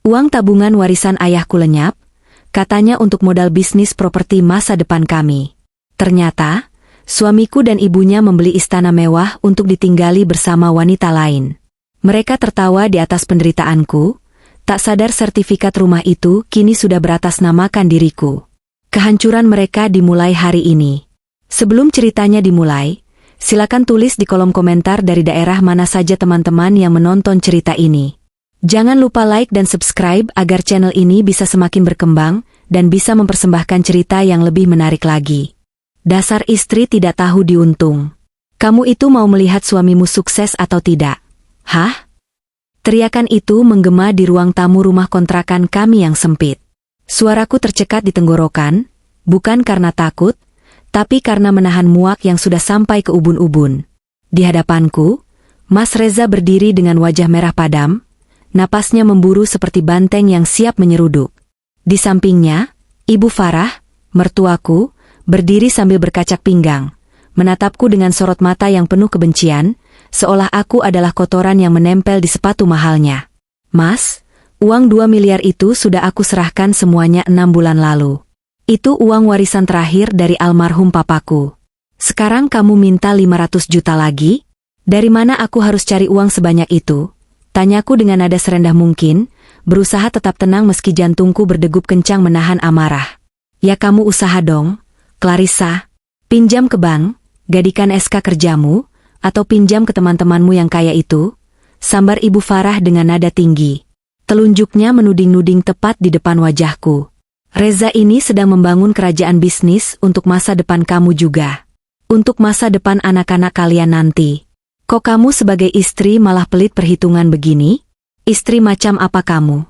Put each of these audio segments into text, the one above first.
Uang tabungan warisan ayahku lenyap, katanya untuk modal bisnis properti masa depan kami. Ternyata, suamiku dan ibunya membeli istana mewah untuk ditinggali bersama wanita lain. Mereka tertawa di atas penderitaanku, tak sadar sertifikat rumah itu kini sudah beratasnamakan diriku. Kehancuran mereka dimulai hari ini. Sebelum ceritanya dimulai, silakan tulis di kolom komentar dari daerah mana saja teman-teman yang menonton cerita ini. Jangan lupa like dan subscribe agar channel ini bisa semakin berkembang dan bisa mempersembahkan cerita yang lebih menarik lagi. Dasar istri tidak tahu diuntung. Kamu itu mau melihat suamimu sukses atau tidak? Hah? Teriakan itu menggema di ruang tamu rumah kontrakan kami yang sempit. Suaraku tercekat di tenggorokan, bukan karena takut, tapi karena menahan muak yang sudah sampai ke ubun-ubun. Di hadapanku, Mas Reza berdiri dengan wajah merah padam, napasnya memburu seperti banteng yang siap menyeruduk. Di sampingnya, Ibu Farah, mertuaku, berdiri sambil berkacak pinggang, menatapku dengan sorot mata yang penuh kebencian, seolah aku adalah kotoran yang menempel di sepatu mahalnya. Mas, uang 2 miliar itu sudah aku serahkan semuanya 6 bulan lalu. Itu uang warisan terakhir dari almarhum papaku. Sekarang kamu minta 500 juta lagi? Dari mana aku harus cari uang sebanyak itu? Tanyaku dengan nada serendah mungkin, berusaha tetap tenang meski jantungku berdegup kencang menahan amarah. Ya kamu usaha dong, Clarissa. Pinjam ke bank, gadikan SK kerjamu, atau pinjam ke teman-temanmu yang kaya itu, sambar Ibu Farah dengan nada tinggi. Telunjuknya menuding-nuding tepat di depan wajahku. Reza ini sedang membangun kerajaan bisnis untuk masa depan kamu juga. Untuk masa depan anak-anak kalian nanti. Kok kamu sebagai istri malah pelit perhitungan begini? Istri macam apa kamu?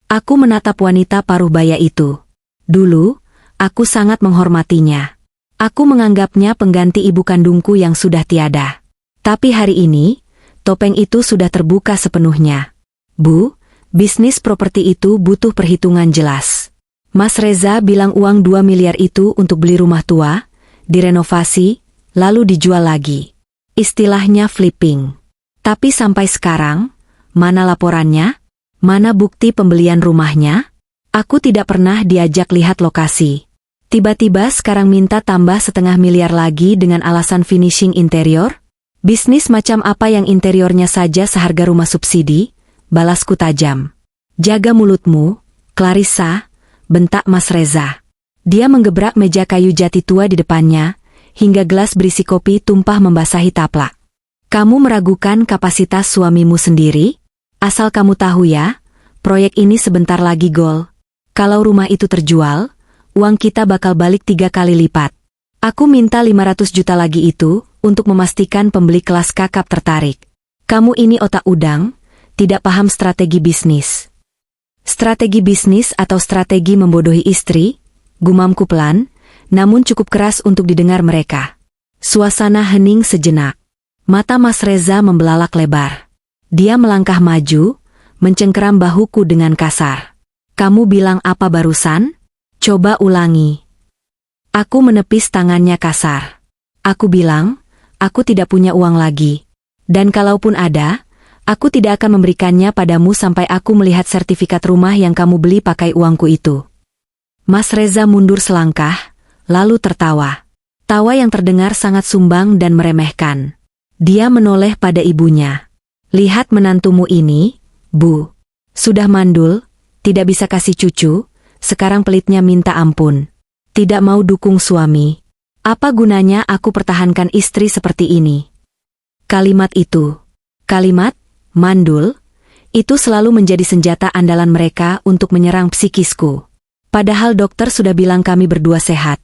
Aku menatap wanita paruh baya itu. Dulu, aku sangat menghormatinya. Aku menganggapnya pengganti ibu kandungku yang sudah tiada. Tapi hari ini, topeng itu sudah terbuka sepenuhnya. Bu, bisnis properti itu butuh perhitungan jelas. Mas Reza bilang uang 2 miliar itu untuk beli rumah tua, direnovasi, lalu dijual lagi. Istilahnya flipping. Tapi sampai sekarang, mana laporannya? Mana bukti pembelian rumahnya? Aku tidak pernah diajak lihat lokasi. Tiba-tiba sekarang minta tambah 0,5 miliar lagi dengan alasan finishing interior? Bisnis macam apa yang interiornya saja seharga rumah subsidi? Balasku tajam. Jaga mulutmu, Clarissa, bentak Mas Reza. Dia menggebrak meja kayu jati tua di depannya, hingga gelas berisi kopi tumpah membasahi taplak. Kamu meragukan kapasitas suamimu sendiri? Asal kamu tahu ya, proyek ini sebentar lagi gol. Kalau rumah itu terjual, uang kita bakal balik 3 kali lipat. Aku minta 500 juta lagi itu, untuk memastikan pembeli kelas kakap tertarik. Kamu ini otak udang, tidak paham strategi bisnis. Strategi bisnis atau strategi membodohi istri? Gumamku pelan, namun cukup keras untuk didengar mereka. Suasana hening sejenak. Mata Mas Reza membelalak lebar. Dia melangkah maju, mencengkeram bahuku dengan kasar. Kamu bilang apa barusan? Coba ulangi. Aku menepis tangannya kasar. Aku bilang, aku tidak punya uang lagi. Dan kalaupun ada, aku tidak akan memberikannya padamu sampai aku melihat sertifikat rumah yang kamu beli pakai uangku itu. Mas Reza mundur selangkah, lalu tertawa. Tawa yang terdengar sangat sumbang dan meremehkan. Dia menoleh pada ibunya. Lihat menantumu ini, Bu. Sudah mandul, tidak bisa kasih cucu, sekarang pelitnya minta ampun. Tidak mau dukung suami. Apa gunanya aku pertahankan istri seperti ini? Kalimat itu, kalimat, mandul, itu selalu menjadi senjata andalan mereka untuk menyerang psikisku. Padahal dokter sudah bilang kami berdua sehat.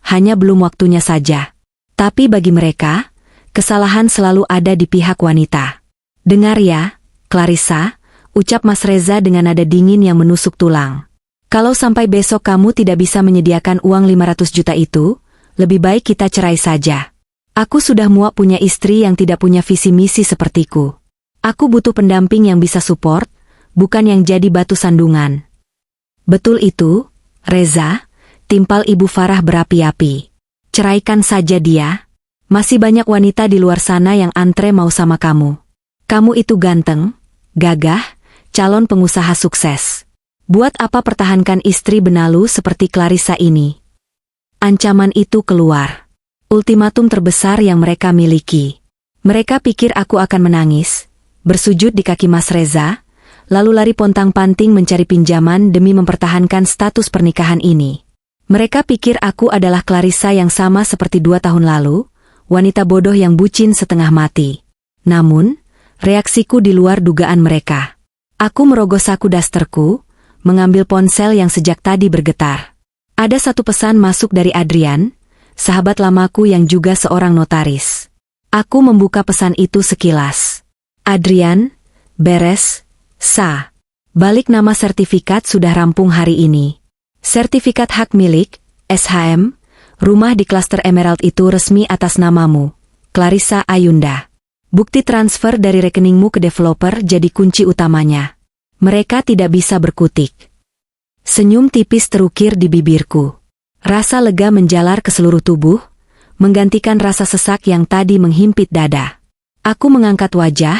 Hanya belum waktunya saja. Tapi bagi mereka, kesalahan selalu ada di pihak wanita. Dengar ya, Clarissa, ucap Mas Reza dengan nada dingin yang menusuk tulang. Kalau sampai besok kamu tidak bisa menyediakan uang 500 juta itu, lebih baik kita cerai saja. Aku sudah muak punya istri yang tidak punya visi misi sepertiku. Aku butuh pendamping yang bisa support, bukan yang jadi batu sandungan. Betul itu, Reza. Timpal Ibu Farah berapi-api. Ceraikan saja dia. Masih banyak wanita di luar sana yang antre mau sama kamu. Kamu itu ganteng, gagah, calon pengusaha sukses. Buat apa pertahankan istri benalu seperti Clarissa ini? Ancaman itu keluar. Ultimatum terbesar yang mereka miliki. Mereka pikir aku akan menangis, bersujud di kaki Mas Reza, lalu lari pontang-panting mencari pinjaman demi mempertahankan status pernikahan ini. Mereka pikir aku adalah Clarissa yang sama seperti 2 tahun lalu, wanita bodoh yang bucin setengah mati. Namun, reaksiku di luar dugaan mereka. Aku merogoh saku dasterku, mengambil ponsel yang sejak tadi bergetar. Ada satu pesan masuk dari Adrian, sahabat lamaku yang juga seorang notaris. Aku membuka pesan itu sekilas. Adrian, beres, sah. Balik nama sertifikat sudah rampung hari ini. Sertifikat hak milik, SHM, rumah di klaster Emerald itu resmi atas namamu, Clarissa Ayunda. Bukti transfer dari rekeningmu ke developer jadi kunci utamanya. Mereka tidak bisa berkutik. Senyum tipis terukir di bibirku. Rasa lega menjalar ke seluruh tubuh, menggantikan rasa sesak yang tadi menghimpit dada. Aku mengangkat wajah,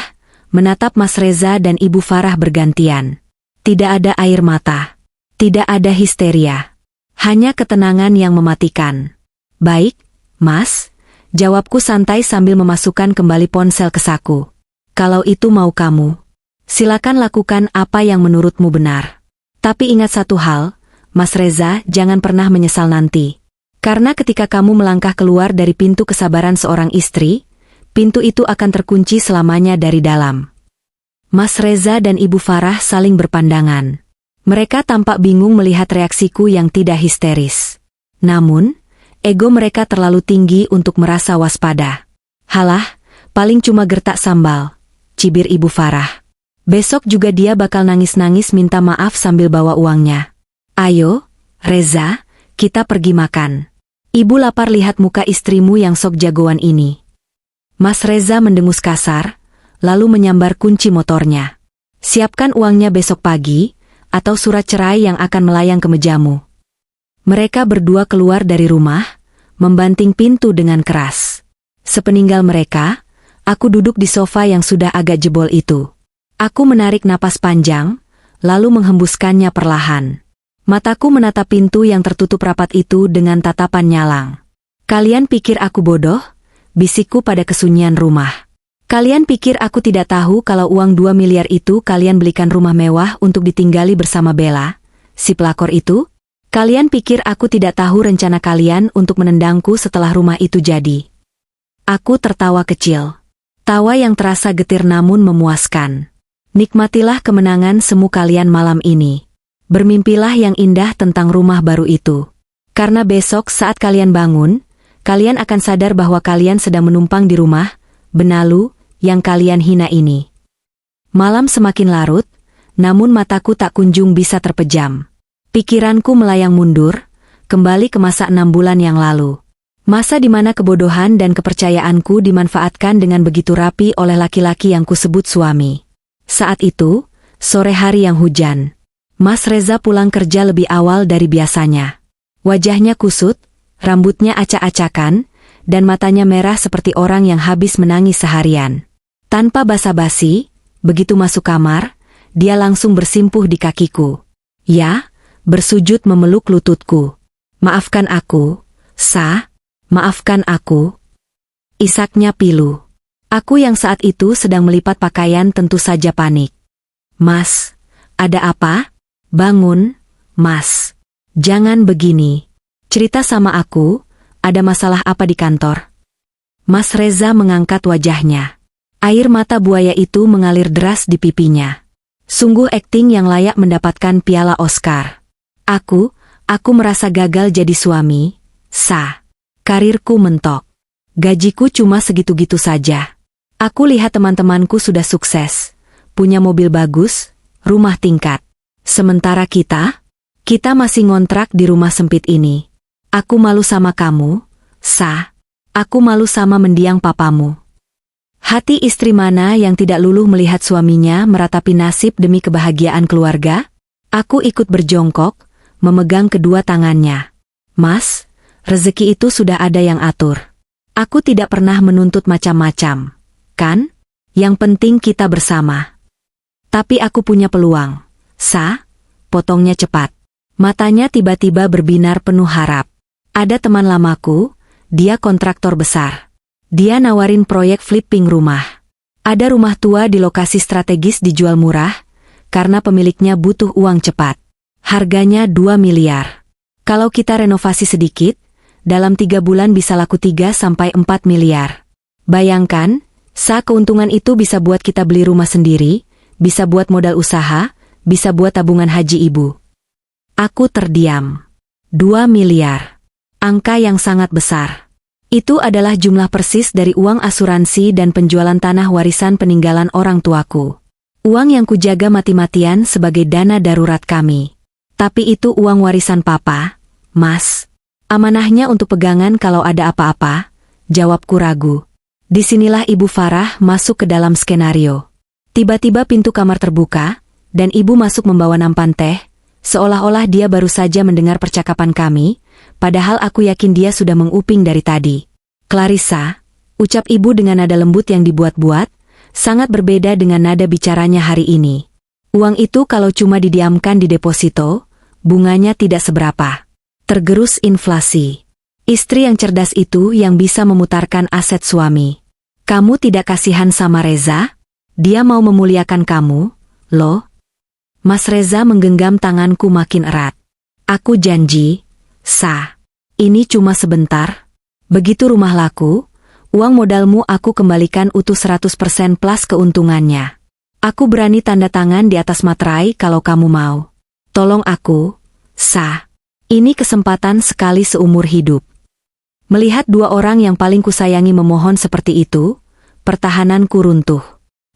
menatap Mas Reza dan Ibu Farah bergantian. Tidak ada air mata. Tidak ada histeria. Hanya ketenangan yang mematikan. Baik, Mas, jawabku santai sambil memasukkan kembali ponsel ke saku. Kalau itu mau kamu, silakan lakukan apa yang menurutmu benar. Tapi ingat satu hal, Mas Reza, jangan pernah menyesal nanti. Karena ketika kamu melangkah keluar dari pintu kesabaran seorang istri, pintu itu akan terkunci selamanya dari dalam. Mas Reza dan Ibu Farah saling berpandangan. Mereka tampak bingung melihat reaksiku yang tidak histeris. Namun, ego mereka terlalu tinggi untuk merasa waspada. Halah, paling cuma gertak sambal, cibir Ibu Farah. Besok juga dia bakal nangis-nangis minta maaf sambil bawa uangnya. Ayo, Reza, kita pergi makan. Ibu lapar lihat muka istrimu yang sok jagoan ini. Mas Reza mendengus kasar, lalu menyambar kunci motornya. Siapkan uangnya besok pagi, atau surat cerai yang akan melayang ke mejamu. Mereka berdua keluar dari rumah, membanting pintu dengan keras. Sepeninggal mereka, aku duduk di sofa yang sudah agak jebol itu. Aku menarik napas panjang, lalu menghembuskannya perlahan. Mataku menatap pintu yang tertutup rapat itu dengan tatapan nyalang. Kalian pikir aku bodoh? Bisikku pada kesunyian rumah. Kalian pikir aku tidak tahu kalau uang 2 miliar itu kalian belikan rumah mewah untuk ditinggali bersama Bella, si pelakor itu? Kalian pikir aku tidak tahu rencana kalian untuk menendangku setelah rumah itu jadi? Aku tertawa kecil. Tawa yang terasa getir namun memuaskan. Nikmatilah kemenangan semu kalian malam ini. Bermimpilah yang indah tentang rumah baru itu. Karena besok saat kalian bangun, kalian akan sadar bahwa kalian sedang menumpang di rumah, benalu, yang kalian hina ini. Malam semakin larut, namun mataku tak kunjung bisa terpejam. Pikiranku melayang mundur, kembali ke masa 6 bulan yang lalu. Masa di mana kebodohan dan kepercayaanku dimanfaatkan dengan begitu rapi oleh laki-laki yang kusebut suami. Saat itu, sore hari yang hujan. Mas Reza pulang kerja lebih awal dari biasanya. Wajahnya kusut, rambutnya acak-acakan, dan matanya merah seperti orang yang habis menangis seharian. Tanpa basa-basi, begitu masuk kamar, dia langsung bersimpuh di kakiku. Ya, bersujud memeluk lututku. Maafkan aku, Sa, maafkan aku. Isaknya pilu. Aku yang saat itu sedang melipat pakaian tentu saja panik. Mas, ada apa? Bangun, Mas. Jangan begini. Cerita sama aku, ada masalah apa di kantor? Mas Reza mengangkat wajahnya. Air mata buaya itu mengalir deras di pipinya. Sungguh akting yang layak mendapatkan piala Oscar. Aku merasa gagal jadi suami, Sa. Karirku mentok. Gajiku cuma segitu-gitu saja. Aku lihat teman-temanku sudah sukses, punya mobil bagus, rumah tingkat. Sementara kita masih ngontrak di rumah sempit ini. Aku malu sama kamu, Sa. Aku malu sama mendiang papamu. Hati istri mana yang tidak luluh melihat suaminya meratapi nasib demi kebahagiaan keluarga? Aku ikut berjongkok, memegang kedua tangannya. Mas, rezeki itu sudah ada yang atur. Aku tidak pernah menuntut macam-macam, kan? Yang penting kita bersama. Tapi aku punya peluang. Potongnya cepat. Matanya tiba-tiba berbinar penuh harap. Ada teman lamaku, dia kontraktor besar. Dia nawarin proyek flipping rumah. Ada rumah tua di lokasi strategis dijual murah, karena pemiliknya butuh uang cepat. Harganya 2 miliar. Kalau kita renovasi sedikit, dalam 3 bulan bisa laku 3-4 miliar. Bayangkan, keuntungan itu bisa buat kita beli rumah sendiri, bisa buat modal usaha, bisa buat tabungan haji ibu. Aku terdiam. 2 miliar. Angka yang sangat besar. Itu adalah jumlah persis dari uang asuransi dan penjualan tanah warisan peninggalan orang tuaku. Uang yang kujaga mati-matian sebagai dana darurat kami. Tapi itu uang warisan papa, Mas. Amanahnya untuk pegangan kalau ada apa-apa, jawabku ragu. Disinilah Ibu Farah masuk ke dalam skenario. Tiba-tiba pintu kamar terbuka, dan ibu masuk membawa nampan teh, seolah-olah dia baru saja mendengar percakapan kami, padahal aku yakin dia sudah menguping dari tadi. Clarissa, ucap ibu dengan nada lembut yang dibuat-buat, sangat berbeda dengan nada bicaranya hari ini. Uang itu kalau cuma didiamkan di deposito, bunganya tidak seberapa. Tergerus inflasi. Istri yang cerdas itu yang bisa memutarkan aset suami. Kamu tidak kasihan sama Reza? Dia mau memuliakan kamu, loh. Mas Reza menggenggam tanganku makin erat. Aku janji, ini cuma sebentar. Begitu rumah laku, uang modalmu aku kembalikan utuh 100% plus keuntungannya. Aku berani tanda tangan di atas materai kalau kamu mau. Tolong aku, Ini kesempatan sekali seumur hidup. Melihat 2 orang yang paling kusayangi memohon seperti itu, pertahananku runtuh.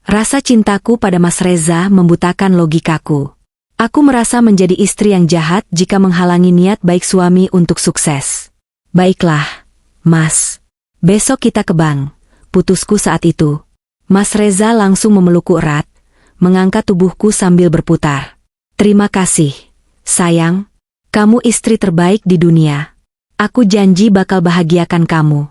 Rasa cintaku pada Mas Reza membutakan logikaku. Aku merasa menjadi istri yang jahat jika menghalangi niat baik suami untuk sukses. Baiklah, Mas. Besok kita ke bank, putusku saat itu. Mas Reza langsung memelukku erat, mengangkat tubuhku sambil berputar. Terima kasih, sayang. Kamu istri terbaik di dunia. Aku janji bakal bahagiakan kamu.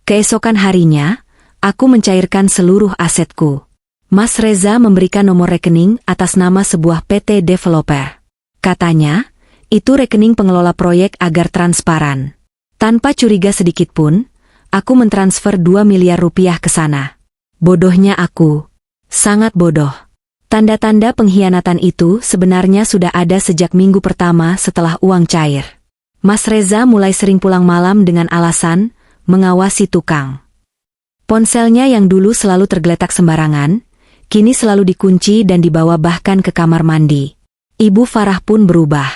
Keesokan harinya, aku mencairkan seluruh asetku. Mas Reza memberikan nomor rekening atas nama sebuah PT developer. Katanya, itu rekening pengelola proyek agar transparan. Tanpa curiga sedikitpun, aku mentransfer 2 miliar rupiah ke sana. Bodohnya aku. Sangat bodoh. Tanda-tanda pengkhianatan itu sebenarnya sudah ada sejak minggu pertama setelah uang cair. Mas Reza mulai sering pulang malam dengan alasan mengawasi tukang. Ponselnya yang dulu selalu tergeletak sembarangan, kini selalu dikunci dan dibawa bahkan ke kamar mandi. Ibu Farah pun berubah.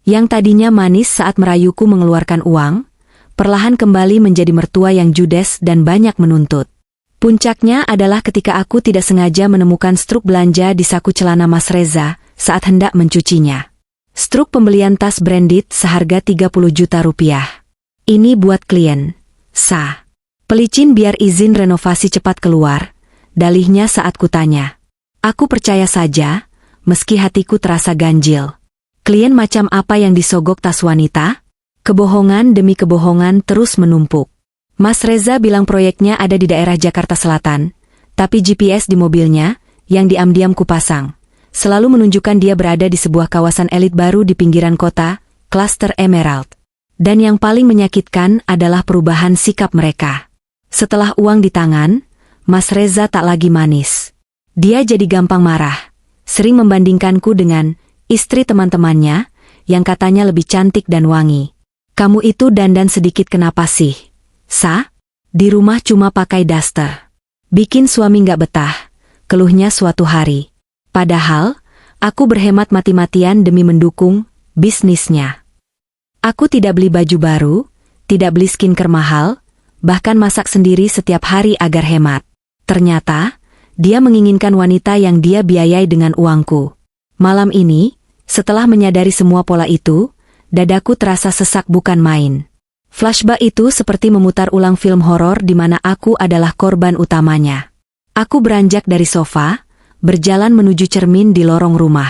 Yang tadinya manis saat merayuku mengeluarkan uang, perlahan kembali menjadi mertua yang judes dan banyak menuntut. Puncaknya adalah ketika aku tidak sengaja menemukan struk belanja di saku celana Mas Reza saat hendak mencucinya. Struk pembelian tas branded seharga 30 juta rupiah. Ini buat klien, Pelicin biar izin renovasi cepat keluar, dalihnya saat kutanya. Aku percaya saja, meski hatiku terasa ganjil. Klien macam apa yang disogok tas wanita? Kebohongan demi kebohongan terus menumpuk. Mas Reza bilang proyeknya ada di daerah Jakarta Selatan, tapi GPS di mobilnya, yang diam-diam kupasang, selalu menunjukkan dia berada di sebuah kawasan elit baru di pinggiran kota, Cluster Emerald. Dan yang paling menyakitkan adalah perubahan sikap mereka. Setelah uang di tangan, Mas Reza tak lagi manis. Dia jadi gampang marah, sering membandingkanku dengan istri teman-temannya, yang katanya lebih cantik dan wangi. Kamu itu dandan sedikit kenapa sih? Di rumah cuma pakai daster. Bikin suami nggak betah, keluhnya suatu hari. Padahal, aku berhemat mati-matian demi mendukung bisnisnya. Aku tidak beli baju baru, tidak beli skincare mahal, bahkan masak sendiri setiap hari agar hemat. Ternyata, dia menginginkan wanita yang dia biayai dengan uangku. Malam ini, setelah menyadari semua pola itu, dadaku terasa sesak bukan main. Flashback itu seperti memutar ulang film horor di mana aku adalah korban utamanya. Aku beranjak dari sofa, berjalan menuju cermin di lorong rumah.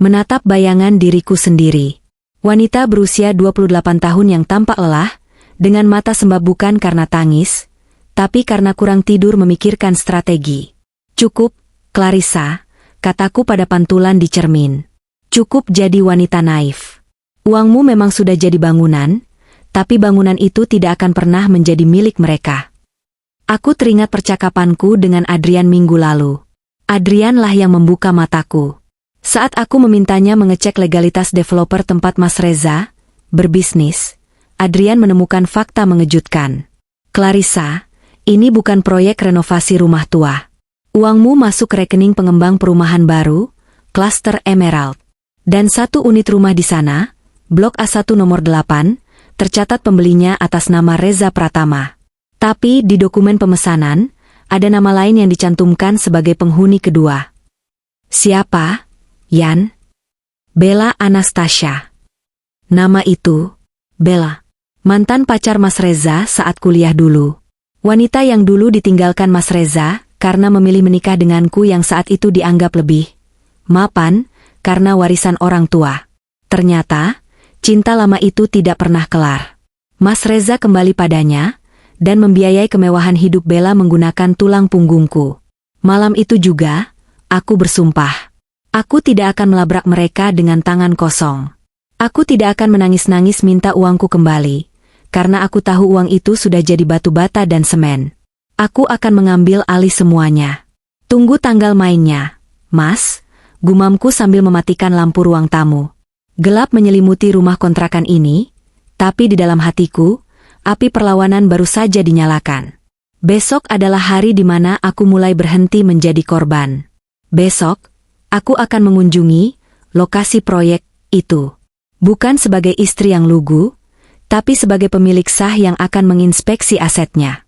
Menatap bayangan diriku sendiri. Wanita berusia 28 tahun yang tampak lelah, dengan mata sembab bukan karena tangis, tapi karena kurang tidur memikirkan strategi. Cukup, Clarissa, kataku pada pantulan di cermin. Cukup jadi wanita naif. Uangmu memang sudah jadi bangunan, tapi bangunan itu tidak akan pernah menjadi milik mereka. Aku teringat percakapanku dengan Adrian minggu lalu. Adrianlah yang membuka mataku. Saat aku memintanya mengecek legalitas developer tempat Mas Reza berbisnis, Adrian menemukan fakta mengejutkan. Clarissa, ini bukan proyek renovasi rumah tua. Uangmu masuk ke rekening pengembang perumahan baru, Cluster Emerald. Dan satu unit rumah di sana, Blok A1 nomor 8, tercatat pembelinya atas nama Reza Pratama. Tapi di dokumen pemesanan, ada nama lain yang dicantumkan sebagai penghuni kedua. Siapa? Yan? Bella Anastasia. Nama itu, Bella, mantan pacar Mas Reza saat kuliah dulu. Wanita yang dulu ditinggalkan Mas Reza karena memilih menikah denganku yang saat itu dianggap lebih mapan karena warisan orang tua. Ternyata, cinta lama itu tidak pernah kelar. Mas Reza kembali padanya dan membiayai kemewahan hidup Bella menggunakan tulang punggungku. Malam itu juga, aku bersumpah. Aku tidak akan melabrak mereka dengan tangan kosong. Aku tidak akan menangis-nangis minta uangku kembali, karena aku tahu uang itu sudah jadi batu bata dan semen. Aku akan mengambil alih semuanya. Tunggu tanggal mainnya, Mas, gumamku sambil mematikan lampu ruang tamu. Gelap menyelimuti rumah kontrakan ini, tapi di dalam hatiku, api perlawanan baru saja dinyalakan. Besok adalah hari di mana aku mulai berhenti menjadi korban. Besok, aku akan mengunjungi lokasi proyek itu. Bukan sebagai istri yang lugu, tapi sebagai pemilik sah yang akan menginspeksi asetnya.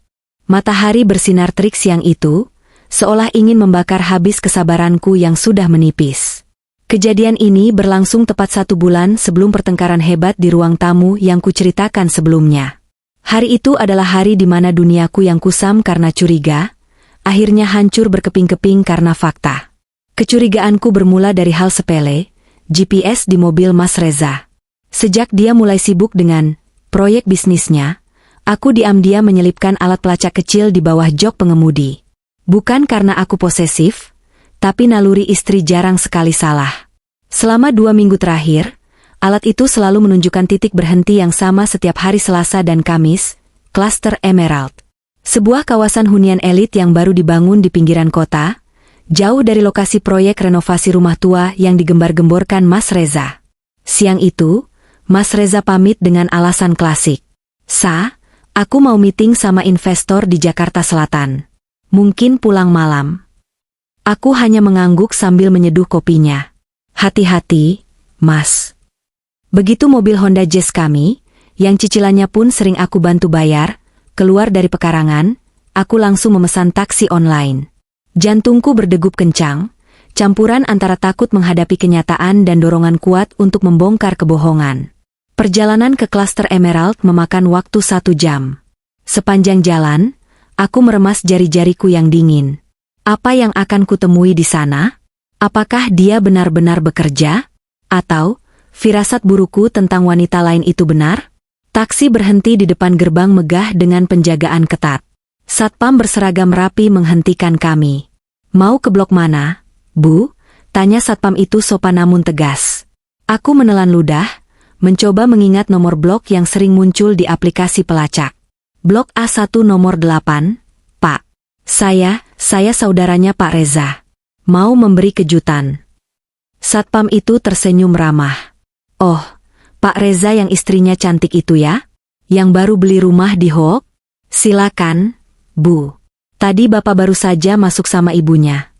Matahari bersinar terik siang itu, seolah ingin membakar habis kesabaranku yang sudah menipis. Kejadian ini berlangsung tepat 1 bulan sebelum pertengkaran hebat di ruang tamu yang kuceritakan sebelumnya. Hari itu adalah hari di mana duniaku yang kusam karena curiga, akhirnya hancur berkeping-keping karena fakta. Kecurigaanku bermula dari hal sepele, GPS di mobil Mas Reza. Sejak dia mulai sibuk dengan proyek bisnisnya, aku diam-diam menyelipkan alat pelacak kecil di bawah jok pengemudi. Bukan karena aku posesif, tapi naluri istri jarang sekali salah. Selama 2 minggu terakhir, alat itu selalu menunjukkan titik berhenti yang sama setiap hari Selasa dan Kamis, Cluster Emerald. Sebuah kawasan hunian elit yang baru dibangun di pinggiran kota, jauh dari lokasi proyek renovasi rumah tua yang digembar-gemborkan Mas Reza. Siang itu, Mas Reza pamit dengan alasan klasik. Aku mau meeting sama investor di Jakarta Selatan. Mungkin pulang malam. Aku hanya mengangguk sambil menyeduh kopinya. Hati-hati, Mas. Begitu mobil Honda Jazz kami, yang cicilannya pun sering aku bantu bayar, keluar dari pekarangan, aku langsung memesan taksi online. Jantungku berdegup kencang, campuran antara takut menghadapi kenyataan dan dorongan kuat untuk membongkar kebohongan. Perjalanan ke Cluster Emerald memakan waktu 1 jam. Sepanjang jalan, aku meremas jari-jariku yang dingin. Apa yang akan kutemui di sana? Apakah dia benar-benar bekerja? Atau, firasat burukku tentang wanita lain itu benar? Taksi berhenti di depan gerbang megah dengan penjagaan ketat. Satpam berseragam rapi menghentikan kami. Mau ke blok mana, Bu? Tanya satpam itu sopan namun tegas. Aku menelan ludah, mencoba mengingat nomor blok yang sering muncul di aplikasi pelacak. Blok A1 nomor 8, Pak. Saya saudaranya Pak Reza. Mau memberi kejutan. Satpam itu tersenyum ramah. Oh, Pak Reza yang istrinya cantik itu ya? Yang baru beli rumah di Hoek? Silakan, Bu. Tadi Bapak baru saja masuk sama ibunya.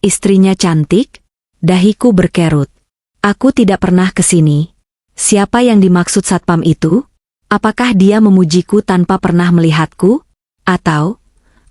Istrinya cantik? Dahiku berkerut. Aku tidak pernah ke sini. Siapa yang dimaksud satpam itu? Apakah dia memujiku tanpa pernah melihatku? Atau,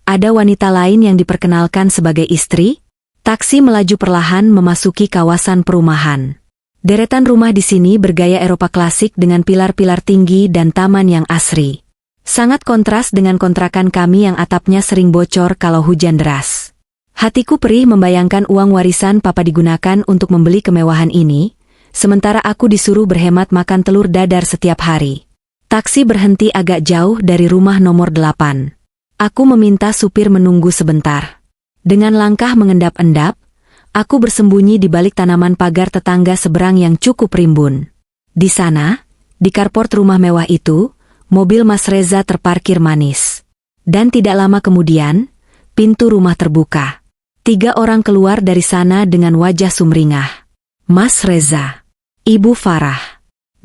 ada wanita lain yang diperkenalkan sebagai istri? Taksi melaju perlahan memasuki kawasan perumahan. Deretan rumah di sini bergaya Eropa klasik dengan pilar-pilar tinggi dan taman yang asri. Sangat kontras dengan kontrakan kami yang atapnya sering bocor kalau hujan deras. Hatiku perih membayangkan uang warisan papa digunakan untuk membeli kemewahan ini, sementara aku disuruh berhemat makan telur dadar setiap hari. Taksi berhenti agak jauh dari rumah nomor 8. Aku meminta supir menunggu sebentar. Dengan langkah mengendap-endap, Aku bersembunyi di balik tanaman pagar tetangga seberang yang cukup rimbun. Di sana, di carport rumah mewah itu, mobil Mas Reza terparkir manis. Dan tidak lama kemudian, pintu rumah terbuka. 3 orang keluar dari sana dengan wajah sumringah. Mas Reza, Ibu Farah,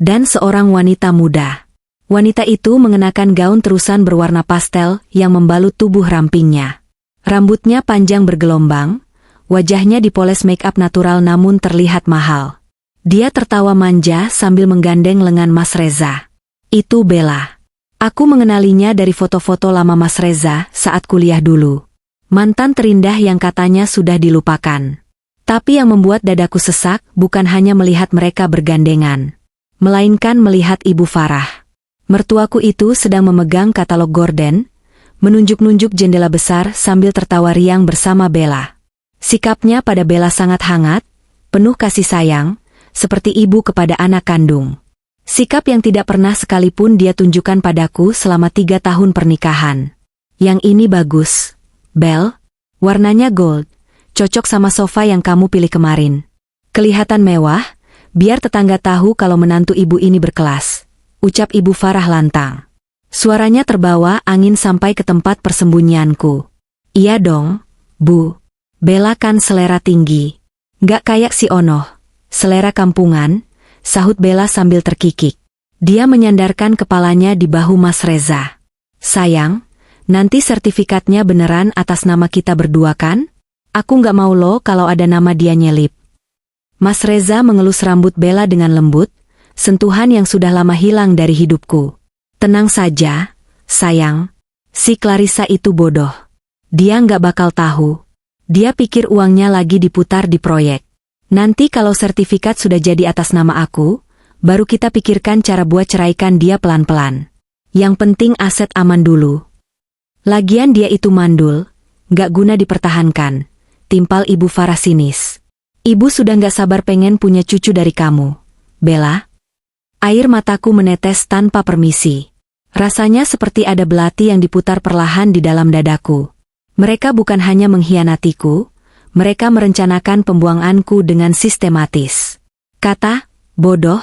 dan seorang wanita muda. Wanita itu mengenakan gaun terusan berwarna pastel yang membalut tubuh rampingnya. Rambutnya panjang bergelombang, wajahnya dipoles make-up natural namun terlihat mahal. Dia tertawa manja sambil menggandeng lengan Mas Reza. Itu Bella. Aku mengenalinya dari foto-foto lama Mas Reza saat kuliah dulu. Mantan terindah yang katanya sudah dilupakan. Tapi yang membuat dadaku sesak bukan hanya melihat mereka bergandengan, melainkan melihat Ibu Farah. Mertuaku itu sedang memegang katalog gorden, menunjuk-nunjuk jendela besar sambil tertawa riang bersama Bella. Sikapnya pada Bella sangat hangat, penuh kasih sayang, seperti ibu kepada anak kandung. Sikap yang tidak pernah sekalipun dia tunjukkan padaku selama 3 tahun pernikahan. Yang ini bagus, Bel. Warnanya gold, cocok sama sofa yang kamu pilih kemarin. Kelihatan mewah, biar tetangga tahu kalau menantu ibu ini berkelas, ucap Ibu Farah lantang. Suaranya terbawa angin sampai ke tempat persembunyianku. Iya dong, Bu. Bella kan selera tinggi. Nggak kayak si Onoh, selera kampungan, sahut Bella sambil terkikik. Dia menyandarkan kepalanya di bahu Mas Reza. Sayang, nanti sertifikatnya beneran atas nama kita berdua kan? Aku nggak mau loh kalau ada nama dia nyelip. Mas Reza mengelus rambut Bella dengan lembut, sentuhan yang sudah lama hilang dari hidupku. Tenang saja, sayang. Si Clarissa itu bodoh. Dia nggak bakal tahu. Dia pikir uangnya lagi diputar di proyek. Nanti kalau sertifikat sudah jadi atas nama aku, baru kita pikirkan cara buat ceraikan dia pelan-pelan. Yang penting aset aman dulu. Lagian dia itu mandul, nggak guna dipertahankan, timpal Ibu Farah sinis. Ibu sudah nggak sabar pengen punya cucu dari kamu, Bella. Air mataku menetes tanpa permisi. Rasanya seperti ada belati yang diputar perlahan di dalam dadaku. Mereka bukan hanya mengkhianatiku, mereka merencanakan pembuanganku dengan sistematis. Kata, bodoh,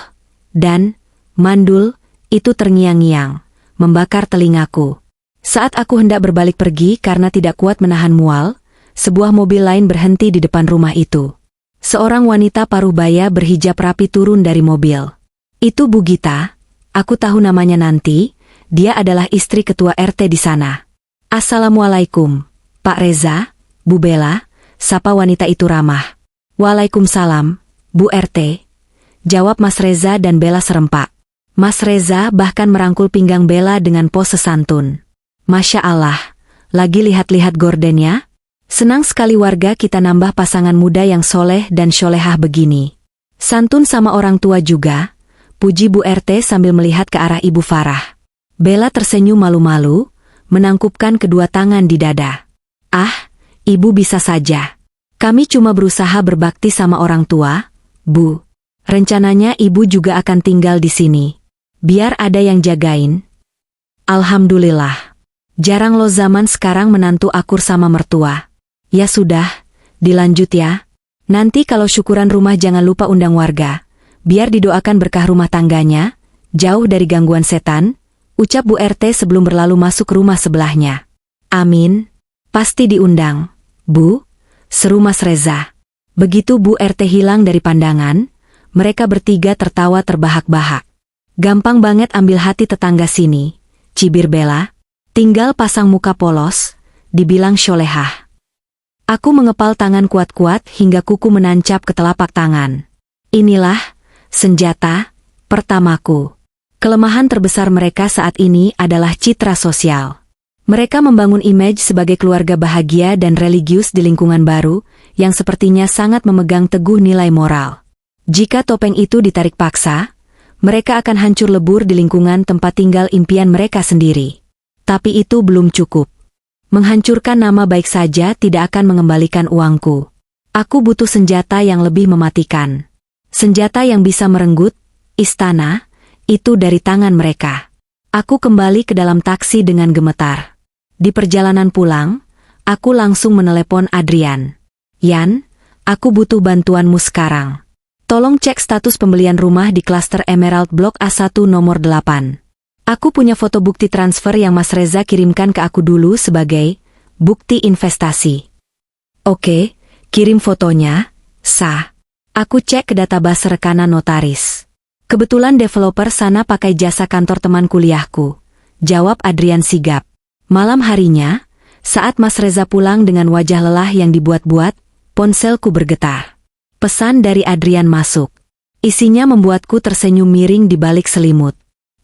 dan mandul, itu terngiang-ngiang, membakar telingaku. Saat aku hendak berbalik pergi karena tidak kuat menahan mual, sebuah mobil lain berhenti di depan rumah itu. Seorang wanita paruh-baya berhijab rapi turun dari mobil. Itu Bu Gita, aku tahu namanya nanti, dia adalah istri ketua RT di sana. Assalamualaikum, Pak Reza, Bu Bella, sapa wanita itu ramah. Waalaikumsalam, Bu RT, jawab Mas Reza dan Bella serempak. Mas Reza bahkan merangkul pinggang Bella dengan pose santun. Masya Allah, lagi lihat-lihat gordennya? Senang sekali warga kita nambah pasangan muda yang soleh dan sholehah begini. Santun sama orang tua juga, puji Bu RT sambil melihat ke arah Ibu Farah. Bella tersenyum malu-malu, menangkupkan kedua tangan di dada. Ah, Ibu bisa saja. Kami cuma berusaha berbakti sama orang tua, Bu. Rencananya Ibu juga akan tinggal di sini. Biar ada yang jagain. Alhamdulillah. Jarang loh zaman sekarang menantu akur sama mertua. Ya sudah, dilanjut ya. Nanti kalau syukuran rumah jangan lupa undang warga. Biar didoakan berkah rumah tangganya, jauh dari gangguan setan, ucap Bu RT sebelum berlalu masuk rumah sebelahnya. Amin. Pasti diundang, Bu, seru Mas Reza. Begitu Bu RT hilang dari pandangan, mereka bertiga tertawa terbahak-bahak. Gampang banget ambil hati tetangga sini, cibir Bella. Tinggal pasang muka polos, dibilang sholehah. Aku mengepal tangan kuat-kuat hingga kuku menancap ke telapak tangan. Inilah senjata pertamaku. Kelemahan terbesar mereka saat ini adalah citra sosial. Mereka membangun image sebagai keluarga bahagia dan religius di lingkungan baru, yang sepertinya sangat memegang teguh nilai moral. Jika topeng itu ditarik paksa, mereka akan hancur lebur di lingkungan tempat tinggal impian mereka sendiri. Tapi itu belum cukup. Menghancurkan nama baik saja tidak akan mengembalikan uangku. Aku butuh senjata yang lebih mematikan. Senjata yang bisa merenggut istana, itu dari tangan mereka. Aku kembali ke dalam taksi dengan gemetar. Di perjalanan pulang, aku langsung menelepon Adrian. Yan, Aku butuh bantuanmu sekarang. Tolong cek status pembelian rumah di klaster Emerald Block A1 nomor 8. Aku punya foto bukti transfer yang Mas Reza kirimkan ke aku dulu sebagai bukti investasi. Oke, kirim fotonya, sah. Aku cek ke database rekanan notaris. Kebetulan developer sana pakai jasa kantor teman kuliahku, jawab Adrian sigap. Malam harinya, saat Mas Reza pulang dengan wajah lelah yang dibuat-buat, ponselku bergetar. Pesan dari Adrian masuk. Isinya membuatku tersenyum miring di balik selimut.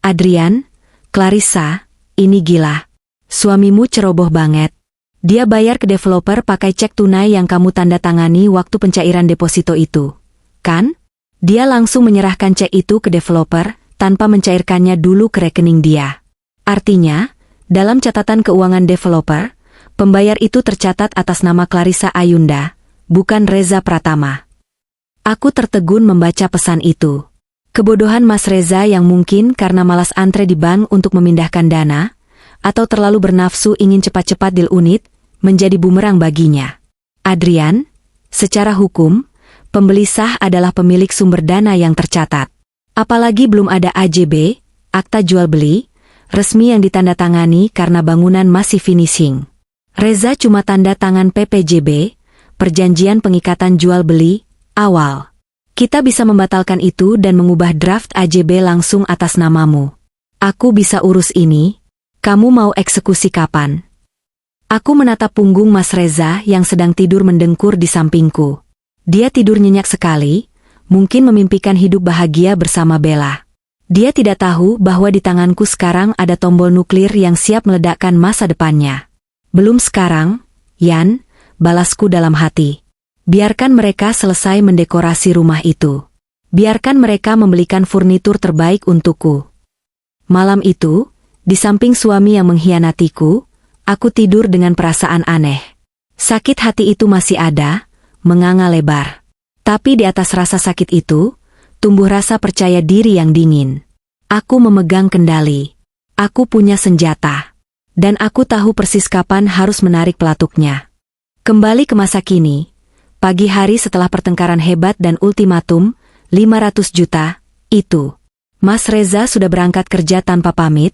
Adrian, Clarissa, ini gila. Suamimu ceroboh banget. Dia bayar ke developer pakai cek tunai yang kamu tanda tangani waktu pencairan deposito itu. Kan? Dia langsung menyerahkan cek itu ke developer, tanpa mencairkannya dulu ke rekening dia. Artinya, dalam catatan keuangan developer, pembayar itu tercatat atas nama Clarissa Ayunda, bukan Reza Pratama. Aku tertegun membaca pesan itu. Kebodohan Mas Reza yang mungkin karena malas antre di bank untuk memindahkan dana, atau terlalu bernafsu ingin cepat-cepat deal unit, menjadi bumerang baginya. Adrian, secara hukum, pembeli sah adalah pemilik sumber dana yang tercatat. Apalagi belum ada AJB, akta jual beli, resmi yang ditandatangani karena bangunan masih finishing. Reza cuma tanda tangan PPJB, perjanjian pengikatan jual beli, awal. Kita bisa membatalkan itu dan mengubah draft AJB langsung atas namamu. Aku bisa urus ini. Kamu mau eksekusi kapan? Aku menatap punggung Mas Reza yang sedang tidur mendengkur di sampingku. Dia tidur nyenyak sekali, mungkin memimpikan hidup bahagia bersama Bella. Dia tidak tahu bahwa di tanganku sekarang ada tombol nuklir yang siap meledakkan masa depannya. Belum sekarang, Yan, balasku dalam hati. Biarkan mereka selesai mendekorasi rumah itu. Biarkan mereka membelikan furnitur terbaik untukku. Malam itu, di samping suami yang mengkhianatiku, aku tidur dengan perasaan aneh. Sakit hati itu masih ada, menganga lebar. Tapi di atas rasa sakit itu, tumbuh rasa percaya diri yang dingin. Aku memegang kendali. Aku punya senjata. Dan aku tahu persis kapan harus menarik pelatuknya. Kembali ke masa kini, pagi hari setelah pertengkaran hebat dan ultimatum, 500 juta, itu. Mas Reza sudah berangkat kerja tanpa pamit,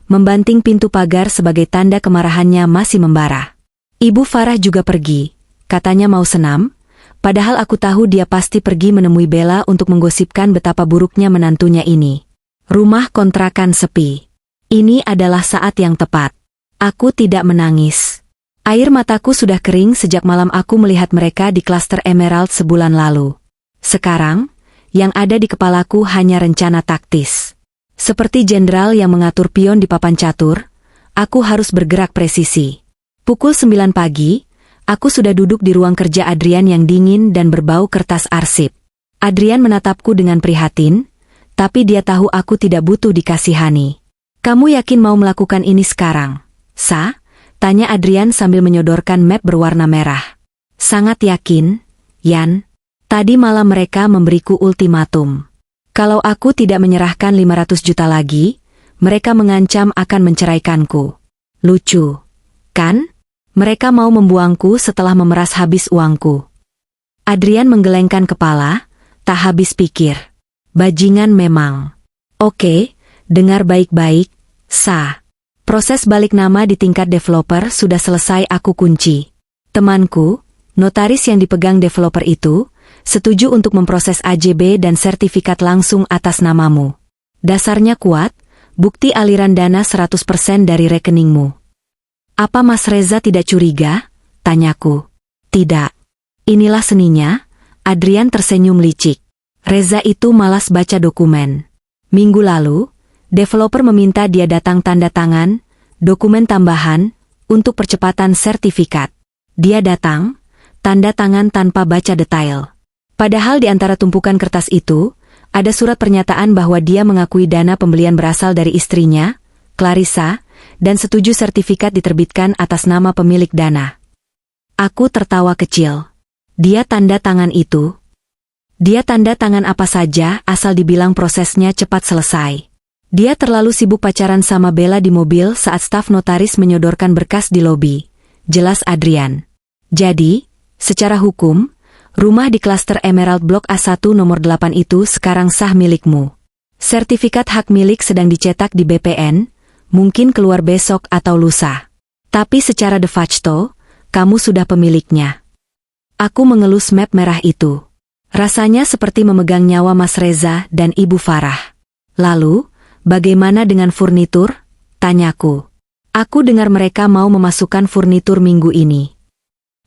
membanting pintu pagar sebagai tanda kemarahannya masih membara. Ibu Farah juga pergi, katanya mau senam, padahal aku tahu dia pasti pergi menemui Bella untuk menggosipkan betapa buruknya menantunya ini. Rumah kontrakan sepi. Ini adalah saat yang tepat. Aku tidak menangis. Air mataku sudah kering sejak malam aku melihat mereka di klaster Emerald sebulan lalu. Sekarang, yang ada di kepalaku hanya rencana taktis. Seperti jenderal yang mengatur pion di papan catur, aku harus bergerak presisi. Pukul 9 pagi, aku sudah duduk di ruang kerja Adrian yang dingin dan berbau kertas arsip. Adrian menatapku dengan prihatin, tapi dia tahu aku tidak butuh dikasihani. Kamu yakin mau melakukan ini sekarang? Sa? Tanya Adrian sambil menyodorkan map berwarna merah. Sangat yakin, Yan. Tadi malam mereka memberiku ultimatum. Kalau aku tidak menyerahkan 500 juta lagi, mereka mengancam akan menceraikanku. Lucu, kan? Mereka mau membuangku setelah memeras habis uangku. Adrian menggelengkan kepala, tak habis pikir. Bajingan memang. Oke, dengar baik-baik, Sa. Proses balik nama di tingkat developer sudah selesai aku kunci. Temanku, notaris yang dipegang developer itu, setuju untuk memproses AJB dan sertifikat langsung atas namamu. Dasarnya kuat, bukti aliran dana 100% dari rekeningmu. Apa Mas Reza tidak curiga? Tanyaku. Tidak. Inilah seninya, Adrian tersenyum licik. Reza itu malas baca dokumen. Minggu lalu, developer meminta dia datang tanda tangan, dokumen tambahan, untuk percepatan sertifikat. Dia datang, tanda tangan tanpa baca detail. Padahal di antara tumpukan kertas itu, ada surat pernyataan bahwa dia mengakui dana pembelian berasal dari istrinya, Clarissa, dan setuju sertifikat diterbitkan atas nama pemilik dana. Aku tertawa kecil. Dia tanda tangan itu. Dia tanda tangan apa saja asal dibilang prosesnya cepat selesai. Dia terlalu sibuk pacaran sama Bella di mobil saat staf notaris menyodorkan berkas di lobi. Jelas Adrian. Jadi, secara hukum, Rumah di klaster Emerald Blok A1 nomor 8 itu sekarang sah milikmu. Sertifikat hak milik sedang dicetak di BPN, mungkin keluar besok atau lusa. Tapi secara de facto, kamu sudah pemiliknya. Aku mengelus map merah itu. Rasanya seperti memegang nyawa Mas Reza dan Ibu Farah. Lalu, bagaimana dengan furnitur? Tanyaku. Aku dengar mereka mau memasukkan furnitur minggu ini.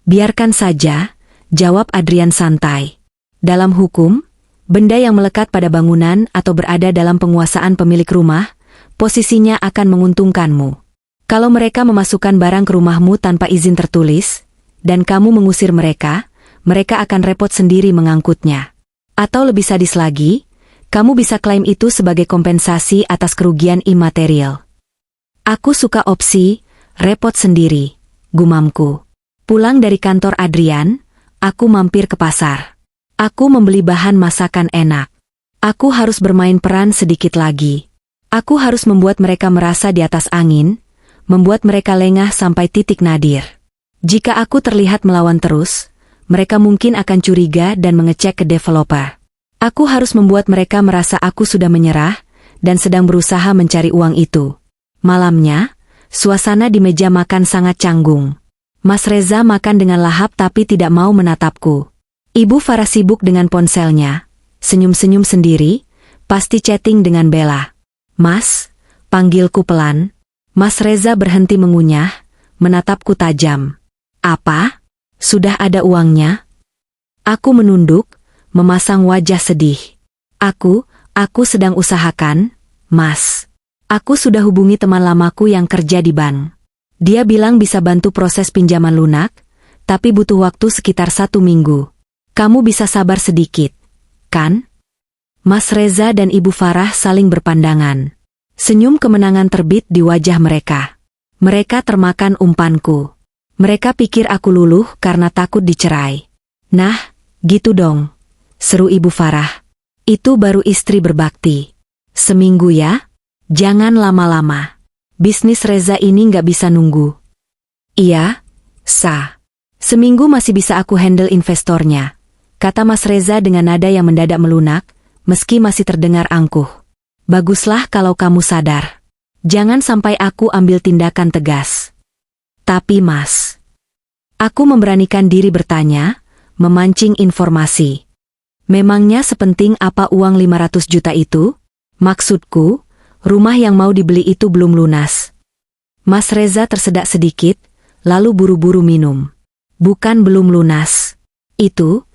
Biarkan saja, jawab Adrian santai. Dalam hukum, benda yang melekat pada bangunan atau berada dalam penguasaan pemilik rumah, posisinya akan menguntungkanmu. Kalau mereka memasukkan barang ke rumahmu tanpa izin tertulis, dan kamu mengusir mereka, mereka akan repot sendiri mengangkutnya. Atau lebih sadis lagi, kamu bisa klaim itu sebagai kompensasi atas kerugian imaterial. Aku suka opsi, repot sendiri, gumamku. Pulang dari kantor Adrian, aku mampir ke pasar. Aku membeli bahan masakan enak. Aku harus bermain peran sedikit lagi. Aku harus membuat mereka merasa di atas angin, membuat mereka lengah sampai titik nadir. Jika aku terlihat melawan terus, mereka mungkin akan curiga dan mengecek ke developer. Aku harus membuat mereka merasa aku sudah menyerah dan sedang berusaha mencari uang itu. Malamnya, suasana di meja makan sangat canggung. Mas Reza makan dengan lahap tapi tidak mau menatapku. Ibu Farah sibuk dengan ponselnya, senyum-senyum sendiri, pasti chatting dengan Bella. Mas, panggilku pelan. Mas Reza berhenti mengunyah, menatapku tajam. Apa? Sudah ada uangnya? Aku menunduk, memasang wajah sedih. Aku sedang usahakan, Mas. Aku sudah hubungi teman lamaku yang kerja di bank. Dia bilang bisa bantu proses pinjaman lunak, tapi butuh waktu sekitar 1 minggu. Kamu bisa sabar sedikit, kan? Mas Reza dan Ibu Farah saling berpandangan. Senyum kemenangan terbit di wajah mereka. Mereka termakan umpanku. Mereka pikir aku luluh karena takut dicerai. Nah, gitu dong, seru Ibu Farah. Itu baru istri berbakti. Seminggu ya? Jangan lama-lama. Bisnis Reza ini nggak bisa nunggu. Iya, sah. Seminggu masih bisa aku handle investornya, kata Mas Reza dengan nada yang mendadak melunak, meski masih terdengar angkuh. Baguslah kalau kamu sadar. Jangan sampai aku ambil tindakan tegas. Tapi Mas, aku memberanikan diri bertanya, memancing informasi. Memangnya sepenting apa uang 500 juta itu? Maksudku, rumah yang mau dibeli itu belum lunas. Mas Reza tersedak sedikit, lalu buru-buru minum. Bukan belum lunas. Itu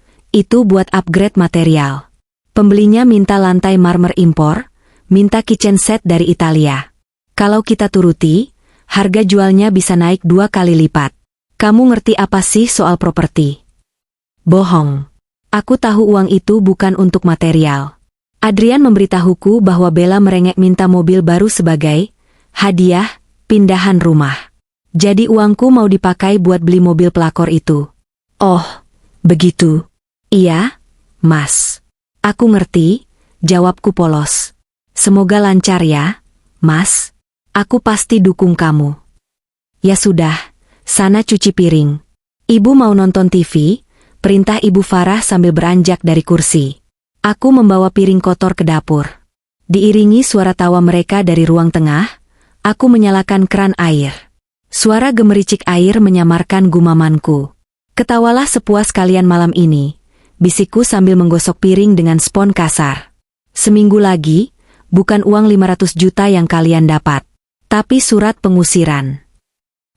buat upgrade material. Pembelinya minta lantai marmer impor, minta kitchen set dari Italia. Kalau kita turuti, harga jualnya bisa naik 2 kali lipat. Kamu ngerti apa sih soal properti? Bohong. Aku tahu uang itu bukan untuk material. Adrian memberitahuku bahwa Bella merengek minta mobil baru sebagai hadiah pindahan rumah. Jadi uangku mau dipakai buat beli mobil pelakor itu. Oh, begitu. Iya, Mas. Aku ngerti, jawabku polos. Semoga lancar ya, Mas. Aku pasti dukung kamu. Ya sudah, sana cuci piring. Ibu mau nonton TV, perintah Ibu Farah sambil beranjak dari kursi. Aku membawa piring kotor ke dapur. Diiringi suara tawa mereka dari ruang tengah, aku menyalakan keran air. Suara gemericik air menyamarkan gumamanku. Ketawalah sepuas kalian malam ini, bisikku sambil menggosok piring dengan spons kasar. Seminggu lagi, bukan uang 500 juta yang kalian dapat, tapi surat pengusiran.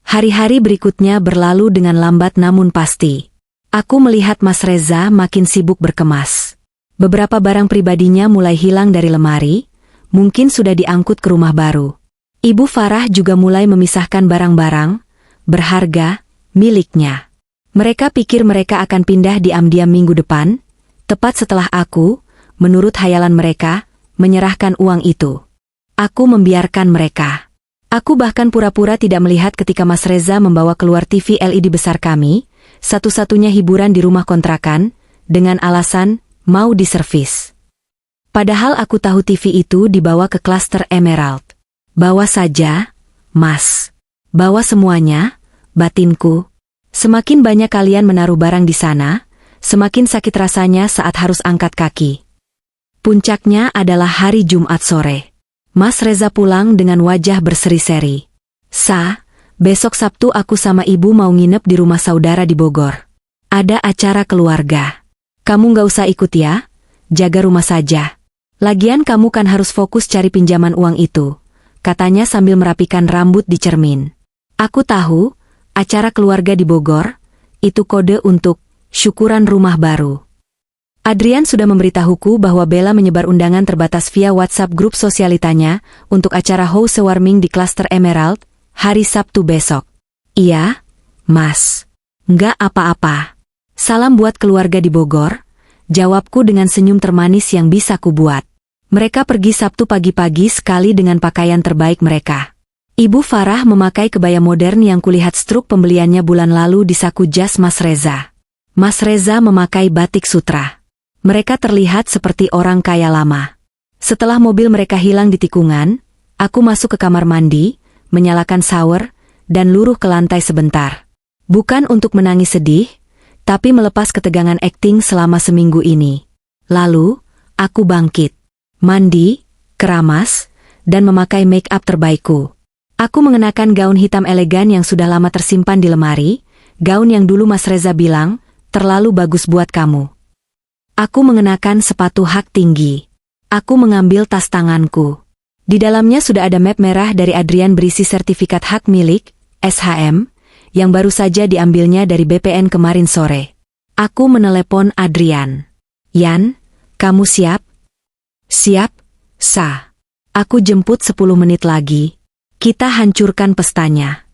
Hari-hari berikutnya berlalu dengan lambat namun pasti. Aku melihat Mas Reza makin sibuk berkemas. Beberapa barang pribadinya mulai hilang dari lemari, mungkin sudah diangkut ke rumah baru. Ibu Farah juga mulai memisahkan barang-barang berharga miliknya. Mereka pikir mereka akan pindah diam-diam minggu depan, tepat setelah aku, menurut hayalan mereka, menyerahkan uang itu. Aku membiarkan mereka. Aku bahkan pura-pura tidak melihat ketika Mas Reza membawa keluar TV LED besar kami, satu-satunya hiburan di rumah kontrakan, dengan alasan mau diservis. Padahal aku tahu TV itu dibawa ke klaster Emerald. Bawa saja, Mas. Bawa semuanya, batinku. Semakin banyak kalian menaruh barang di sana, semakin sakit rasanya saat harus angkat kaki. Puncaknya adalah hari Jumat sore. Mas Reza pulang dengan wajah berseri-seri. "Sa, besok Sabtu aku sama ibu mau nginep di rumah saudara di Bogor. Ada acara keluarga. Kamu nggak usah ikut ya, jaga rumah saja. Lagian kamu kan harus fokus cari pinjaman uang itu," katanya sambil merapikan rambut di cermin. "Aku tahu, acara keluarga di Bogor, itu kode untuk syukuran rumah baru." Adrian sudah memberitahuku bahwa Bella menyebar undangan terbatas via WhatsApp grup sosialitanya untuk acara housewarming di Cluster Emerald, hari Sabtu besok. "Iya, Mas. Nggak apa-apa. Salam buat keluarga di Bogor," jawabku dengan senyum termanis yang bisa kubuat. Mereka pergi Sabtu pagi-pagi sekali dengan pakaian terbaik mereka. Ibu Farah memakai kebaya modern yang kulihat struk pembeliannya bulan lalu di saku jas Mas Reza. Mas Reza memakai batik sutra. Mereka terlihat seperti orang kaya lama. Setelah mobil mereka hilang di tikungan, aku masuk ke kamar mandi, menyalakan shower, dan luruh ke lantai sebentar. Bukan untuk menangis sedih, tapi melepas ketegangan akting selama seminggu ini. Lalu, aku bangkit, mandi, keramas, dan memakai make up terbaikku. Aku mengenakan gaun hitam elegan yang sudah lama tersimpan di lemari, gaun yang dulu Mas Reza bilang, terlalu bagus buat kamu. Aku mengenakan sepatu hak tinggi. Aku mengambil tas tanganku. Di dalamnya sudah ada map merah dari Adrian berisi sertifikat hak milik, SHM, yang baru saja diambilnya dari BPN kemarin sore. Aku menelepon Adrian. "Yan, kamu siap?" "Siap, Sa. Aku jemput 10 menit lagi. Kita hancurkan pestanya."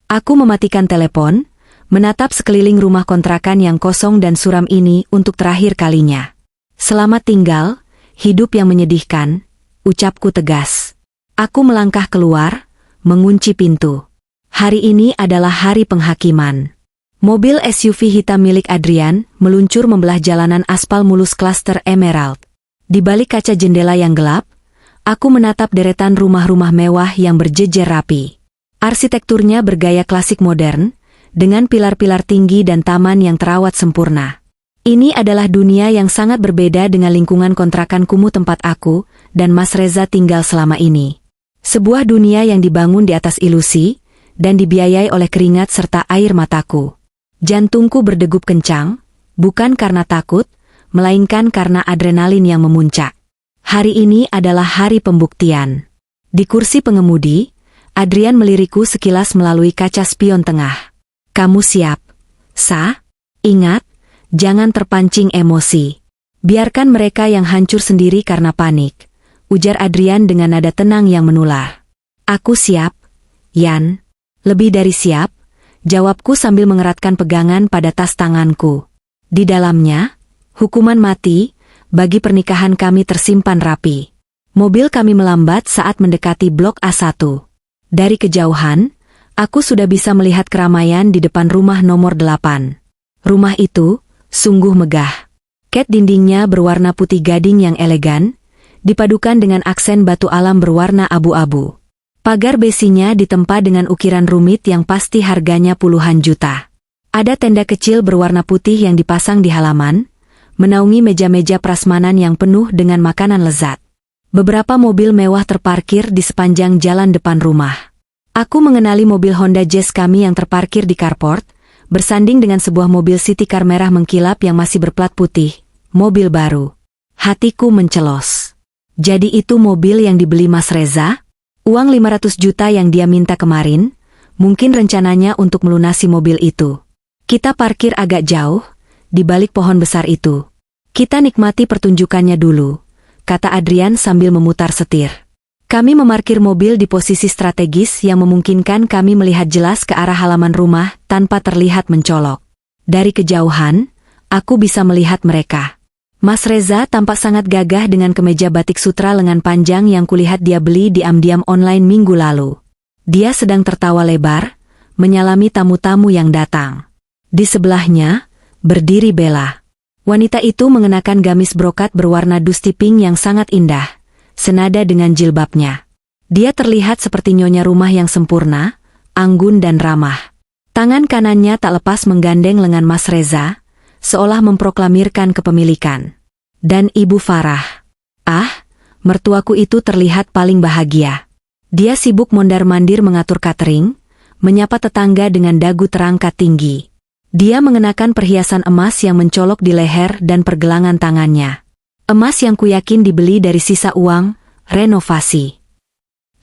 Aku mematikan telepon, menatap sekeliling rumah kontrakan yang kosong dan suram ini untuk terakhir kalinya. "Selamat tinggal, hidup yang menyedihkan," ucapku tegas. Aku melangkah keluar, mengunci pintu. Hari ini adalah hari penghakiman. Mobil SUV hitam milik Adrian meluncur membelah jalanan aspal mulus Cluster Emerald. Di balik kaca jendela yang gelap, aku menatap deretan rumah-rumah mewah yang berjejer rapi. Arsitekturnya bergaya klasik modern, dengan pilar-pilar tinggi dan taman yang terawat sempurna. Ini adalah dunia yang sangat berbeda dengan lingkungan kontrakan kumuh tempat aku dan Mas Reza tinggal selama ini. Sebuah dunia yang dibangun di atas ilusi, dan dibiayai oleh keringat serta air mataku. Jantungku berdegup kencang, bukan karena takut, melainkan karena adrenalin yang memuncak. Hari ini adalah hari pembuktian. Di kursi pengemudi, Adrian melirikku sekilas melalui kaca spion tengah. "Kamu siap, Sa? Ingat, jangan terpancing emosi. Biarkan mereka yang hancur sendiri karena panik," ujar Adrian dengan nada tenang yang menular. "Aku siap, Yan." "Lebih dari siap," jawabku sambil mengeratkan pegangan pada tas tanganku. Di dalamnya, hukuman mati, bagi pernikahan kami tersimpan rapi. Mobil kami melambat saat mendekati blok A1. Dari kejauhan, aku sudah bisa melihat keramaian di depan rumah nomor 8. Rumah itu sungguh megah. Cat dindingnya berwarna putih gading yang elegan, dipadukan dengan aksen batu alam berwarna abu-abu. Pagar besinya ditempa dengan ukiran rumit yang pasti harganya puluhan juta. Ada tenda kecil berwarna putih yang dipasang di halaman, menaungi meja-meja prasmanan yang penuh dengan makanan lezat. Beberapa mobil mewah terparkir di sepanjang jalan depan rumah. Aku mengenali mobil Honda Jazz kami yang terparkir di carport, bersanding dengan sebuah mobil city car merah mengkilap yang masih berplat putih, mobil baru. Hatiku mencelos. Jadi itu mobil yang dibeli Mas Reza? Uang 500 juta yang dia minta kemarin, mungkin rencananya untuk melunasi mobil itu. Kita parkir agak jauh, di balik pohon besar itu. "Kita nikmati pertunjukannya dulu," kata Adrian sambil memutar setir. Kami memarkir mobil di posisi strategis yang memungkinkan kami melihat jelas ke arah halaman rumah tanpa terlihat mencolok. Dari kejauhan, aku bisa melihat mereka. Mas Reza tampak sangat gagah dengan kemeja batik sutra lengan panjang yang kulihat dia beli diam-diam online minggu lalu. Dia sedang tertawa lebar, menyalami tamu-tamu yang datang. Di sebelahnya, berdiri Bella. Wanita itu mengenakan gamis brokat berwarna dusty pink yang sangat indah, senada dengan jilbabnya. Dia terlihat seperti nyonya rumah yang sempurna, anggun dan ramah. Tangan kanannya tak lepas menggandeng lengan Mas Reza, seolah memproklamirkan kepemilikan. Dan Ibu Farah. Mertuaku itu terlihat paling bahagia. Dia sibuk mondar-mandir mengatur catering, menyapa tetangga dengan dagu terangkat tinggi. Dia mengenakan perhiasan emas yang mencolok di leher dan pergelangan tangannya. Emas yang kuyakin dibeli dari sisa uang renovasi.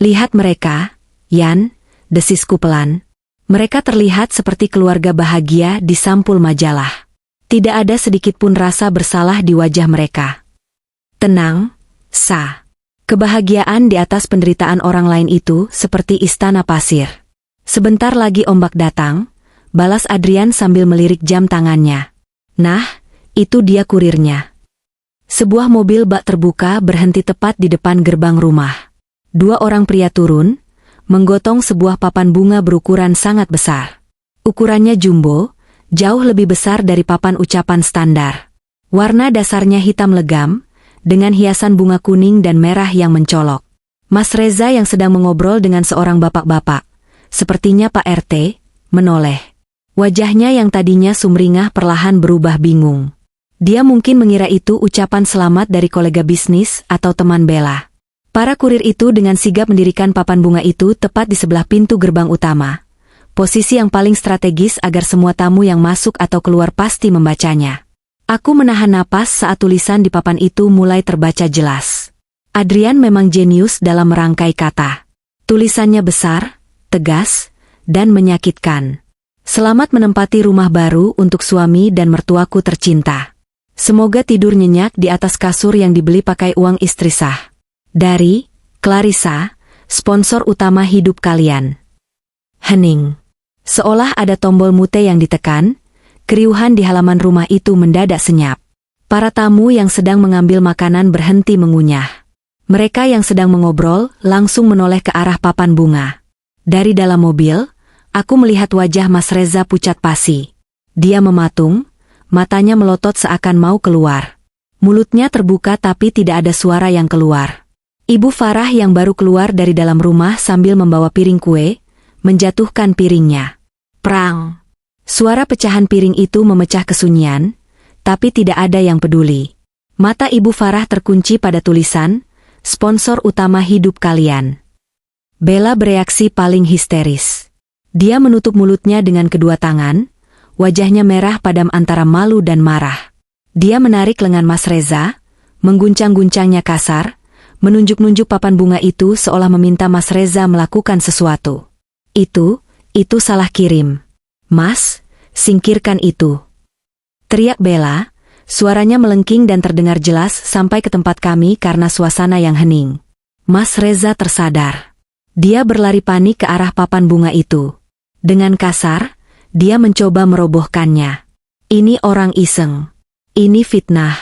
Lihat mereka, Yan, desisku pelan. Mereka terlihat seperti keluarga bahagia di sampul majalah. Tidak ada sedikitpun rasa bersalah di wajah mereka. Tenang, Sa. Kebahagiaan di atas penderitaan orang lain itu seperti istana pasir. Sebentar lagi ombak datang, balas Adrian sambil melirik jam tangannya. Nah, itu dia kurirnya. Sebuah mobil bak terbuka berhenti tepat di depan gerbang rumah. 2 orang pria turun, menggotong sebuah papan bunga berukuran sangat besar. Ukurannya jumbo, jauh lebih besar dari papan ucapan standar. Warna dasarnya hitam legam, dengan hiasan bunga kuning dan merah yang mencolok. Mas Reza yang sedang mengobrol dengan seorang bapak-bapak, sepertinya Pak RT, menoleh. Wajahnya yang tadinya sumringah perlahan berubah bingung. Dia mungkin mengira itu ucapan selamat dari kolega bisnis atau teman Bella. Para kurir itu dengan sigap mendirikan papan bunga itu tepat di sebelah pintu gerbang utama. Posisi yang paling strategis agar semua tamu yang masuk atau keluar pasti membacanya. Aku menahan napas saat tulisan di papan itu mulai terbaca jelas. Adrian memang jenius dalam merangkai kata. Tulisannya besar, tegas, dan menyakitkan. Selamat menempati rumah baru untuk suami dan mertuaku tercinta. Semoga tidur nyenyak di atas kasur yang dibeli pakai uang istri sah. Dari Clarissa, sponsor utama hidup kalian. Hening. Seolah ada tombol mute yang ditekan, keriuhan di halaman rumah itu mendadak senyap. Para tamu yang sedang mengambil makanan berhenti mengunyah. Mereka yang sedang mengobrol langsung menoleh ke arah papan bunga. Dari dalam mobil, aku melihat wajah Mas Reza pucat pasi. Dia mematung, matanya melotot seakan mau keluar. Mulutnya terbuka tapi tidak ada suara yang keluar. Ibu Farah yang baru keluar dari dalam rumah sambil membawa piring kue, menjatuhkan piringnya. Prang! Suara pecahan piring itu memecah kesunyian, tapi tidak ada yang peduli. Mata Ibu Farah terkunci pada tulisan, sponsor utama hidup kalian. Bella bereaksi paling histeris. Dia menutup mulutnya dengan kedua tangan, wajahnya merah padam antara malu dan marah. Dia menarik lengan Mas Reza, mengguncang-guncangnya kasar, menunjuk-nunjuk papan bunga itu seolah meminta Mas Reza melakukan sesuatu. Itu salah kirim. Mas, singkirkan itu. Teriak Bella, suaranya melengking dan terdengar jelas sampai ke tempat kami karena suasana yang hening. Mas Reza tersadar. Dia berlari panik ke arah papan bunga itu. Dengan kasar, dia mencoba merobohkannya. Ini orang iseng. Ini fitnah.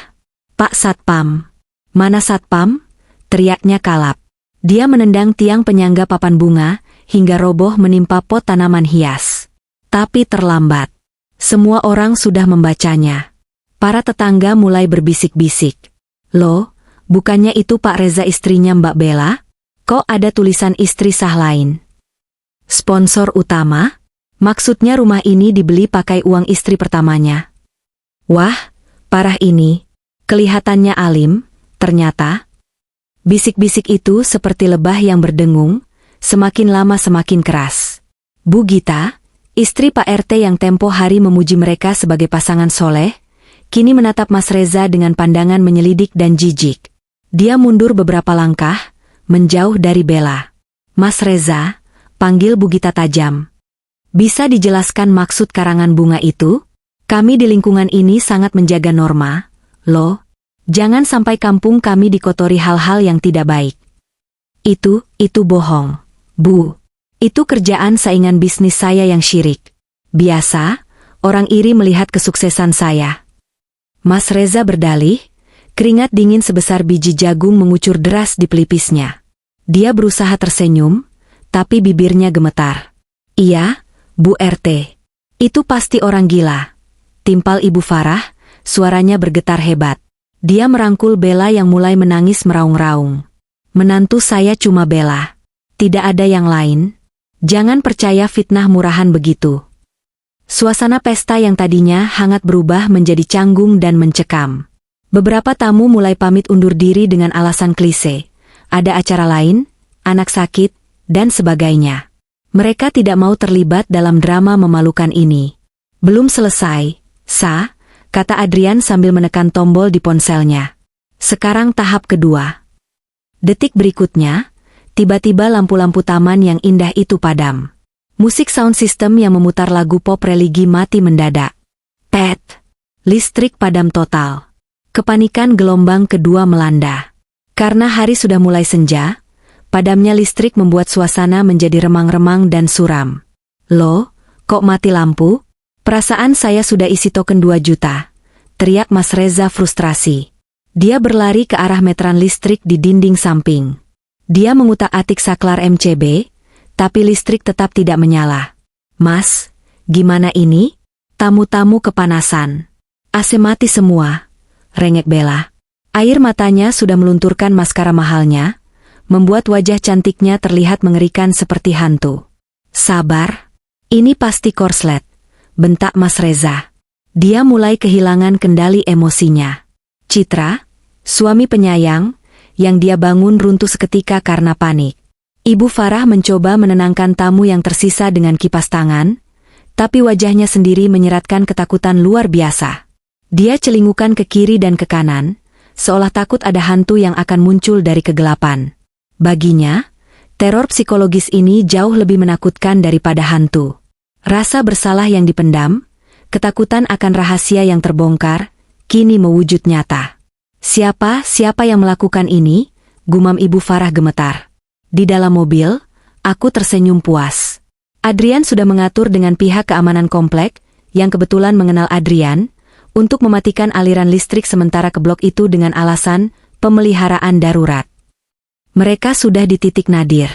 Pak Satpam. Mana Satpam? Teriaknya kalap. Dia menendang tiang penyangga papan bunga, hingga roboh menimpa pot tanaman hias. Tapi terlambat. Semua orang sudah membacanya. Para tetangga mulai berbisik-bisik. Loh, bukannya itu Pak Reza istrinya Mbak Bella? Kok ada tulisan istri sah lain? Sponsor utama? Maksudnya rumah ini dibeli pakai uang istri pertamanya. Wah, parah ini. Kelihatannya alim, ternyata. Bisik-bisik itu seperti lebah yang berdengung, semakin lama semakin keras. Bu Gita, istri Pak RT yang tempo hari memuji mereka sebagai pasangan soleh, kini menatap Mas Reza dengan pandangan menyelidik dan jijik. Dia mundur beberapa langkah, menjauh dari Bella. Mas Reza, panggil Bu Gita tajam. Bisa dijelaskan maksud karangan bunga itu? Kami di lingkungan ini sangat menjaga norma, loh. Jangan sampai kampung kami dikotori hal-hal yang tidak baik. Itu bohong, Bu. Itu kerjaan saingan bisnis saya yang syirik. Biasa, orang iri melihat kesuksesan saya. Mas Reza berdalih, keringat dingin sebesar biji jagung mengucur deras di pelipisnya. Dia berusaha tersenyum, tapi bibirnya gemetar. Iya, Bu RT. Itu pasti orang gila. Timpal Ibu Farah, suaranya bergetar hebat. Dia merangkul Bella yang mulai menangis meraung-raung. Menantu saya cuma Bella. Tidak ada yang lain. Jangan percaya fitnah murahan begitu. Suasana pesta yang tadinya hangat berubah menjadi canggung dan mencekam. Beberapa tamu mulai pamit undur diri dengan alasan klise. Ada acara lain, anak sakit, dan sebagainya. Mereka tidak mau terlibat dalam drama memalukan ini. Belum selesai, kata Adrian sambil menekan tombol di ponselnya. Sekarang tahap kedua. Detik berikutnya, tiba-tiba lampu-lampu taman yang indah itu padam. Musik sound system yang memutar lagu pop religi mati mendadak. Pet. Listrik padam total. Kepanikan gelombang kedua melanda. Karena hari sudah mulai senja, padamnya listrik membuat suasana menjadi remang-remang dan suram. Loh, kok mati lampu? Perasaan saya sudah isi token 2 juta. Teriak Mas Reza frustrasi. Dia berlari ke arah meteran listrik di dinding samping. Dia mengutak-atik saklar MCB, tapi listrik tetap tidak menyala. Mas, gimana ini? Tamu-tamu kepanasan. AC mati semua. Rengek Bella. Air matanya sudah melunturkan maskara mahalnya, membuat wajah cantiknya terlihat mengerikan seperti hantu. Sabar. Ini pasti korslet. Bentak Mas Reza. Dia mulai kehilangan kendali emosinya. Citra, suami penyayang, yang dia bangun runtuh seketika karena panik. Ibu Farah mencoba menenangkan tamu yang tersisa dengan kipas tangan, tapi wajahnya sendiri menyeratkan ketakutan luar biasa. Dia celingukan ke kiri dan ke kanan, seolah takut ada hantu yang akan muncul dari kegelapan. Baginya, teror psikologis ini jauh lebih menakutkan daripada hantu. Rasa bersalah yang dipendam, ketakutan akan rahasia yang terbongkar, kini mewujud nyata. Siapa yang melakukan ini? Gumam Ibu Farah gemetar. Di dalam mobil, aku tersenyum puas. Adrian sudah mengatur dengan pihak keamanan komplek, yang kebetulan mengenal Adrian, untuk mematikan aliran listrik sementara ke blok itu dengan alasan pemeliharaan darurat. Mereka sudah di titik nadir.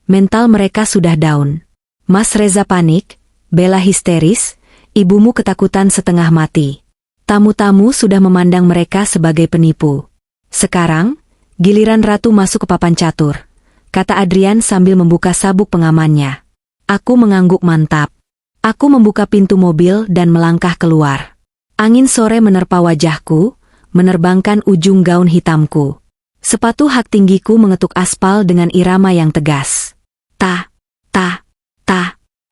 Mental mereka sudah down. Mas Reza panik, Bella histeris, ibumu ketakutan setengah mati. Tamu-tamu sudah memandang mereka sebagai penipu. Sekarang, giliran Ratu masuk ke papan catur, kata Adrian sambil membuka sabuk pengamannya. Aku mengangguk mantap. Aku membuka pintu mobil dan melangkah keluar. Angin sore menerpa wajahku, menerbangkan ujung gaun hitamku. Sepatu hak tinggiku mengetuk aspal dengan irama yang tegas. Ta.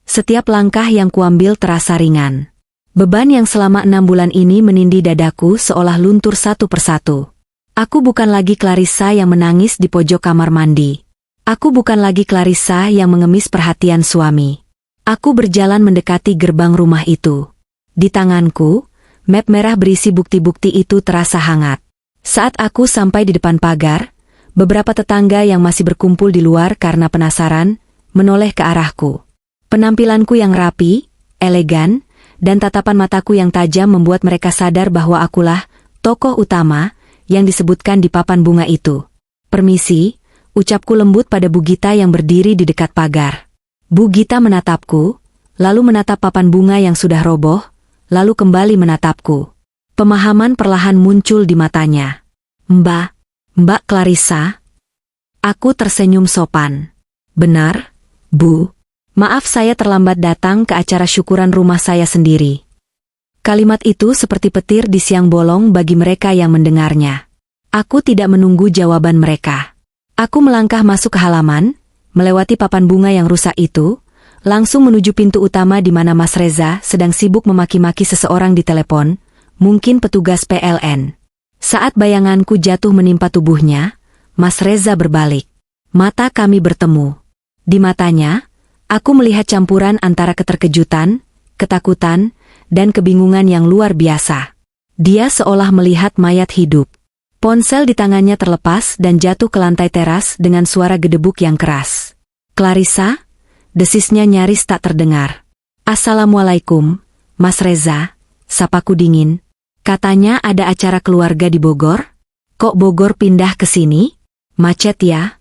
Setiap langkah yang kuambil terasa ringan. Beban yang selama 6 bulan ini menindih dadaku seolah luntur satu persatu. Aku bukan lagi Clarissa yang menangis di pojok kamar mandi. Aku bukan lagi Clarissa yang mengemis perhatian suami. Aku berjalan mendekati gerbang rumah itu. Di tanganku, map merah berisi bukti-bukti itu terasa hangat. Saat aku sampai di depan pagar, beberapa tetangga yang masih berkumpul di luar karena penasaran, menoleh ke arahku. Penampilanku yang rapi, elegan, dan tatapan mataku yang tajam membuat mereka sadar bahwa akulah tokoh utama yang disebutkan di papan bunga itu. Permisi, ucapku lembut pada Bu Gita yang berdiri di dekat pagar. Bu Gita menatapku, lalu menatap papan bunga yang sudah roboh, lalu kembali menatapku. Pemahaman perlahan muncul di matanya. Mbak Clarissa? Aku tersenyum sopan. Benar, Bu. Maaf saya terlambat datang ke acara syukuran rumah saya sendiri. Kalimat itu seperti petir di siang bolong bagi mereka yang mendengarnya. Aku tidak menunggu jawaban mereka. Aku melangkah masuk ke halaman, melewati papan bunga yang rusak itu, langsung menuju pintu utama di mana Mas Reza sedang sibuk memaki-maki seseorang di telepon, mungkin petugas PLN. Saat bayanganku jatuh menimpa tubuhnya, Mas Reza berbalik. Mata kami bertemu. Di matanya, aku melihat campuran antara keterkejutan, ketakutan, dan kebingungan yang luar biasa. Dia seolah melihat mayat hidup. Ponsel di tangannya terlepas dan jatuh ke lantai teras dengan suara gedebuk yang keras. Clarissa? Desisnya nyaris tak terdengar. Assalamualaikum, Mas Reza, sapaku dingin. Katanya ada acara keluarga di Bogor? Kok Bogor pindah ke sini? Macet ya?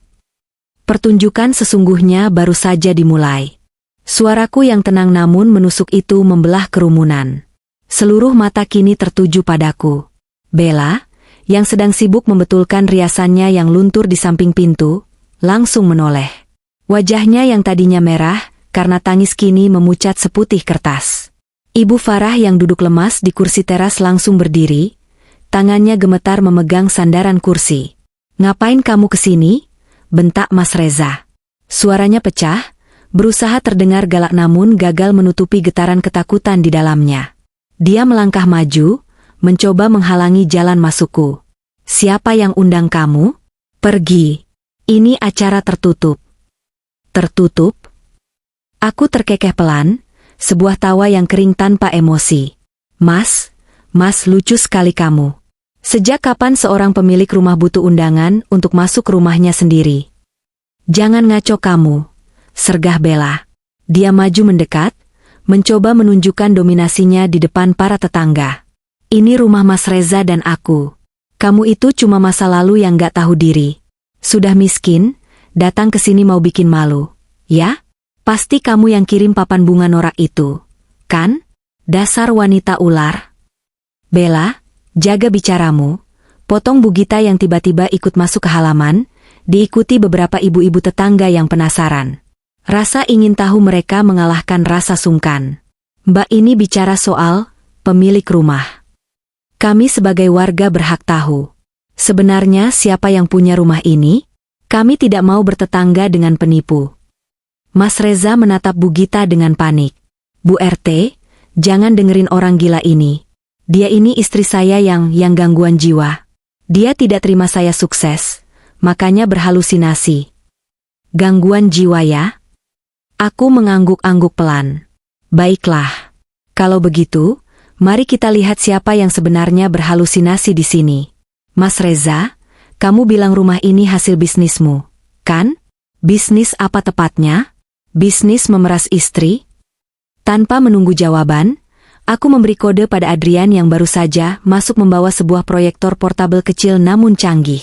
Pertunjukan sesungguhnya baru saja dimulai. Suaraku yang tenang namun menusuk itu membelah kerumunan. Seluruh mata kini tertuju padaku. Bella, yang sedang sibuk membetulkan riasannya yang luntur di samping pintu, langsung menoleh. Wajahnya yang tadinya merah, karena tangis kini memucat seputih kertas. Ibu Farah yang duduk lemas di kursi teras langsung berdiri, tangannya gemetar memegang sandaran kursi. "Ngapain kamu kesini?" bentak Mas Reza. Suaranya pecah, berusaha terdengar galak namun gagal menutupi getaran ketakutan di dalamnya. Dia melangkah maju, mencoba menghalangi jalan masukku. "Siapa yang undang kamu? Pergi. Ini acara tertutup." "Tertutup?" Aku terkekeh pelan, sebuah tawa yang kering tanpa emosi. Mas lucu sekali kamu. Sejak kapan seorang pemilik rumah butuh undangan untuk masuk ke rumahnya sendiri?" "Jangan ngaco kamu," sergah Bella. Dia maju mendekat, mencoba menunjukkan dominasinya di depan para tetangga. "Ini rumah Mas Reza dan aku. Kamu itu cuma masa lalu yang gak tahu diri. Sudah miskin, datang ke sini mau bikin malu, ya? Pasti kamu yang kirim papan bunga norak itu, kan? Dasar wanita ular." "Bella, jaga bicaramu," potong Bu Gita yang tiba-tiba ikut masuk ke halaman, diikuti beberapa ibu-ibu tetangga yang penasaran. Rasa ingin tahu mereka mengalahkan rasa sungkan. "Mbak ini bicara soal pemilik rumah. Kami sebagai warga berhak tahu. Sebenarnya siapa yang punya rumah ini? Kami tidak mau bertetangga dengan penipu." Mas Reza menatap Bu Gita dengan panik. "Bu RT, jangan dengerin orang gila ini. Dia ini istri saya yang gangguan jiwa. Dia tidak terima saya sukses, makanya berhalusinasi." "Gangguan jiwa ya?" Aku mengangguk-angguk pelan. "Baiklah. Kalau begitu, mari kita lihat siapa yang sebenarnya berhalusinasi di sini. Mas Reza, kamu bilang rumah ini hasil bisnismu, kan? Bisnis apa tepatnya? Bisnis memeras istri?" Tanpa menunggu jawaban, aku memberi kode pada Adrian yang baru saja masuk membawa sebuah proyektor portabel kecil namun canggih.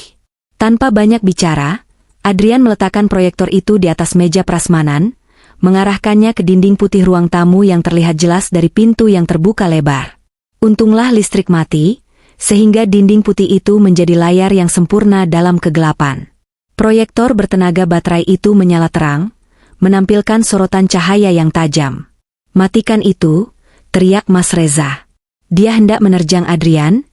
Tanpa banyak bicara, Adrian meletakkan proyektor itu di atas meja prasmanan, mengarahkannya ke dinding putih ruang tamu yang terlihat jelas dari pintu yang terbuka lebar. Untunglah listrik mati, sehingga dinding putih itu menjadi layar yang sempurna dalam kegelapan. Proyektor bertenaga baterai itu menyala terang, menampilkan sorotan cahaya yang tajam. "Matikan itu," teriak Mas Reza. Dia hendak menerjang Adrian,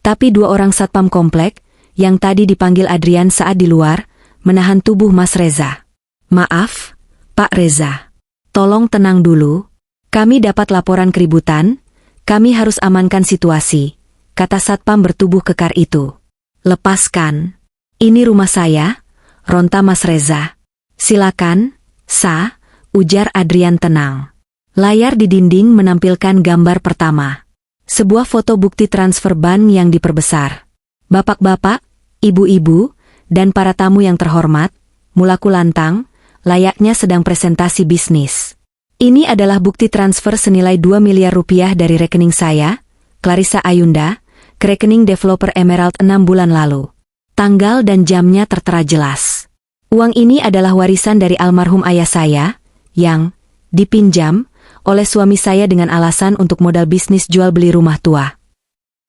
tapi dua orang satpam komplek, yang tadi dipanggil Adrian saat di luar, menahan tubuh Mas Reza. "Maaf, Pak Reza. Tolong tenang dulu. Kami dapat laporan keributan, kami harus amankan situasi," kata satpam bertubuh kekar itu. "Lepaskan. Ini rumah saya," ronta Mas Reza. "Silakan, Sa," ujar Adrian tenang. Layar di dinding menampilkan gambar pertama. Sebuah foto bukti transfer ban yang diperbesar. "Bapak-bapak, ibu-ibu, dan para tamu yang terhormat, mulaku lantang, layaknya sedang presentasi bisnis. Ini adalah bukti transfer senilai 2 miliar rupiah dari rekening saya, Clarissa Ayunda, ke rekening developer Emerald 6 bulan lalu. Tanggal dan jamnya tertera jelas. Uang ini adalah warisan dari almarhum ayah saya, yang dipinjam oleh suami saya dengan alasan untuk modal bisnis jual beli rumah tua."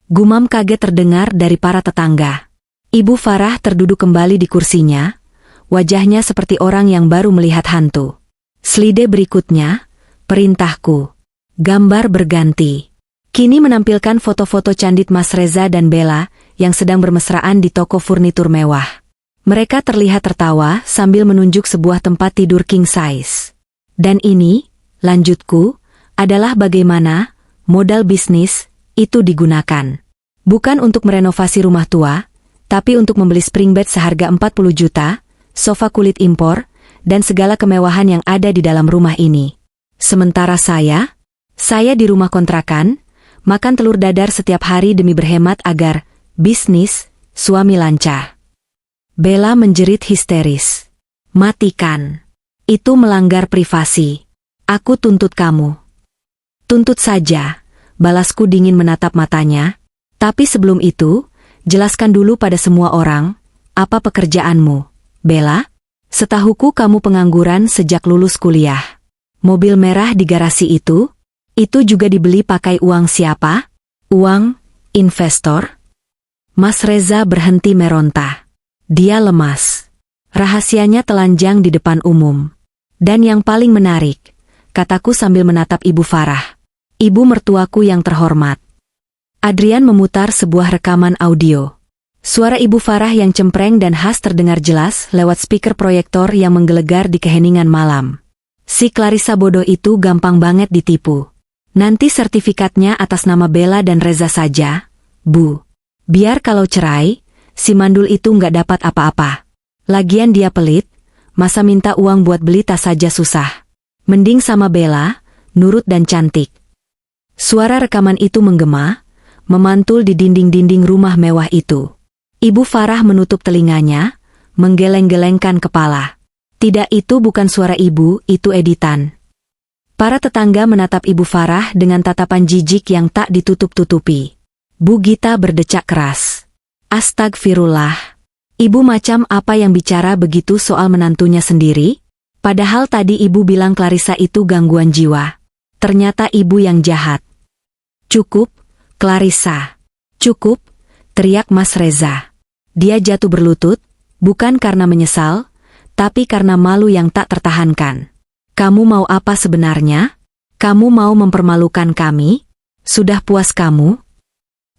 Gumam kaget terdengar dari para tetangga. Ibu Farah terduduk kembali di kursinya, wajahnya seperti orang yang baru melihat hantu. Slide berikutnya, perintahku. Gambar berganti. Kini menampilkan foto-foto candid Mas Reza dan Bella yang sedang bermesraan di toko furnitur mewah. Mereka terlihat tertawa sambil menunjuk sebuah tempat tidur king size. "Dan ini, lanjutku, adalah bagaimana modal bisnis itu digunakan. Bukan untuk merenovasi rumah tua, tapi untuk membeli spring bed seharga 40 juta, sofa kulit impor, dan segala kemewahan yang ada di dalam rumah ini. Sementara saya di rumah kontrakan, makan telur dadar setiap hari demi berhemat agar bisnis suami lancar." Bella menjerit histeris. "Matikan. Itu melanggar privasi. Aku tuntut kamu." "Tuntut saja," balasku dingin menatap matanya. "Tapi sebelum itu, jelaskan dulu pada semua orang, apa pekerjaanmu, Bella? Setahuku kamu pengangguran sejak lulus kuliah. Mobil merah di garasi itu juga dibeli pakai uang siapa? Uang investor?" Mas Reza berhenti meronta. Dia lemas. Rahasianya telanjang di depan umum. Dan yang paling menarik, kataku sambil menatap Ibu Farah. Ibu mertuaku yang terhormat. Adrian memutar sebuah rekaman audio. Suara Ibu Farah yang cempreng dan khas terdengar jelas lewat speaker proyektor yang menggelegar di keheningan malam. Si Clarissa bodoh itu gampang banget ditipu. Nanti sertifikatnya atas nama Bella dan Reza saja, Bu. Biar kalau cerai, si mandul itu nggak dapat apa-apa. Lagian dia pelit, masa minta uang buat beli tas saja susah. Mending sama Bella, nurut dan cantik. Suara rekaman itu menggema, memantul di dinding-dinding rumah mewah itu. Ibu Farah menutup telinganya, menggeleng-gelengkan kepala. Tidak, itu bukan suara ibu, itu editan. Para tetangga menatap Ibu Farah dengan tatapan jijik yang tak ditutup-tutupi. Bu Gita berdecak keras. Astagfirullah. Ibu macam apa yang bicara begitu soal menantunya sendiri? Padahal tadi ibu bilang Clarissa itu gangguan jiwa. Ternyata ibu yang jahat. Cukup, Clarissa. Cukup, teriak Mas Reza. Dia jatuh berlutut, bukan karena menyesal, tapi karena malu yang tak tertahankan. Kamu mau apa sebenarnya? Kamu mau mempermalukan kami? Sudah puas kamu?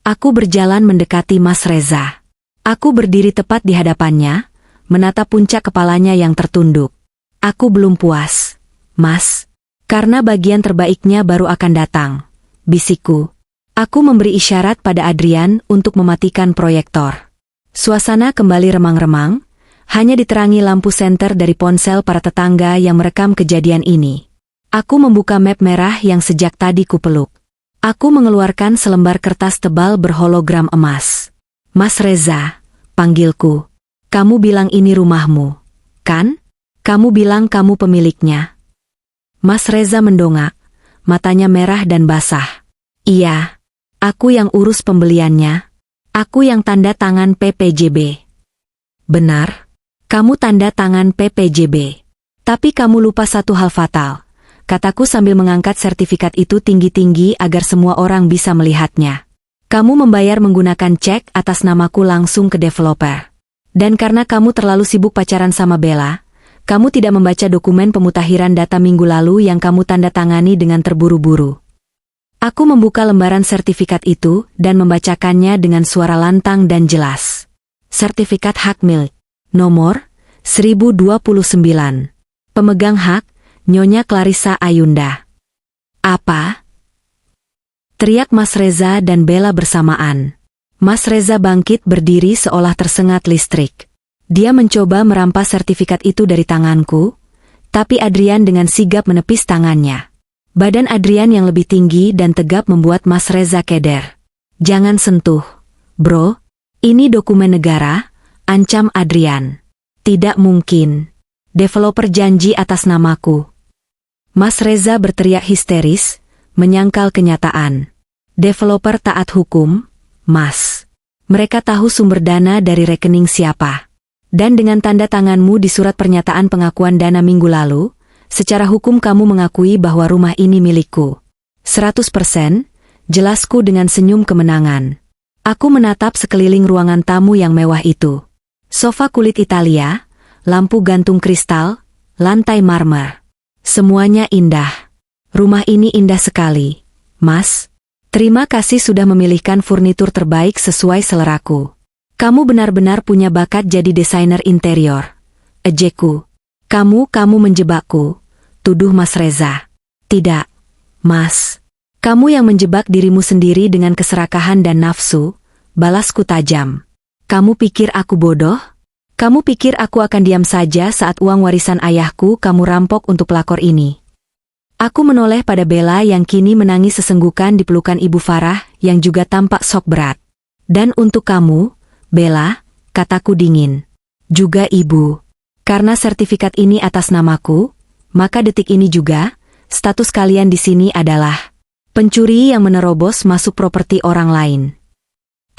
Aku berjalan mendekati Mas Reza. Aku berdiri tepat di hadapannya, menatap puncak kepalanya yang tertunduk. Aku belum puas, Mas. Karena bagian terbaiknya baru akan datang. Bisikku. Aku memberi isyarat pada Adrian untuk mematikan proyektor. Suasana kembali remang-remang, hanya diterangi lampu senter dari ponsel para tetangga yang merekam kejadian ini. Aku membuka map merah yang sejak tadi kupeluk. Aku mengeluarkan selembar kertas tebal berhologram emas. Mas Reza, panggilku. Kamu bilang ini rumahmu, kan? Kamu bilang kamu pemiliknya. Mas Reza mendongak, matanya merah dan basah. Iya. Aku yang urus pembeliannya. Aku yang tanda tangan PPJB. Benar. Kamu tanda tangan PPJB. Tapi kamu lupa satu hal fatal. Kataku sambil mengangkat sertifikat itu tinggi-tinggi agar semua orang bisa melihatnya. Kamu membayar menggunakan cek atas namaku langsung ke developer. Dan karena kamu terlalu sibuk pacaran sama Bella, kamu tidak membaca dokumen pemutakhiran data minggu lalu yang kamu tanda tangani dengan terburu-buru. Aku membuka lembaran sertifikat itu dan membacakannya dengan suara lantang dan jelas. Sertifikat hak milik. Nomor 1029. Pemegang hak, Nyonya Clarissa Ayunda. Apa? Teriak Mas Reza dan Bella bersamaan. Mas Reza bangkit berdiri seolah tersengat listrik. Dia mencoba merampas sertifikat itu dari tanganku, tapi Adrian dengan sigap menepis tangannya. Badan Adrian yang lebih tinggi dan tegap membuat Mas Reza keder. Jangan sentuh, bro. Ini dokumen negara, ancam Adrian. Tidak mungkin. Developer janji atas namaku. Mas Reza berteriak histeris, menyangkal kenyataan. Developer taat hukum, Mas. Mereka tahu sumber dana dari rekening siapa. Dan dengan tanda tanganmu di surat pernyataan pengakuan dana minggu lalu, secara hukum kamu mengakui bahwa rumah ini milikku. 100%, jelasku dengan senyum kemenangan. Aku menatap sekeliling ruangan tamu yang mewah itu. Sofa kulit Italia, lampu gantung kristal, lantai marmer. Semuanya indah. Rumah ini indah sekali, Mas. Terima kasih sudah memilihkan furnitur terbaik sesuai seleraku. Kamu benar-benar punya bakat jadi desainer interior. Ejekku. Kamu menjebakku, tuduh Mas Reza. Tidak, Mas. Kamu yang menjebak dirimu sendiri dengan keserakahan dan nafsu, balasku tajam. Kamu pikir aku bodoh? Kamu pikir aku akan diam saja saat uang warisan ayahku kamu rampok untuk pelakor ini? Aku menoleh pada Bella yang kini menangis sesenggukan di pelukan Ibu Farah yang juga tampak sok berat. Dan untuk kamu, Bella, kataku dingin. Juga Ibu. Karena sertifikat ini atas namaku, maka detik ini juga, status kalian di sini adalah pencuri yang menerobos masuk properti orang lain.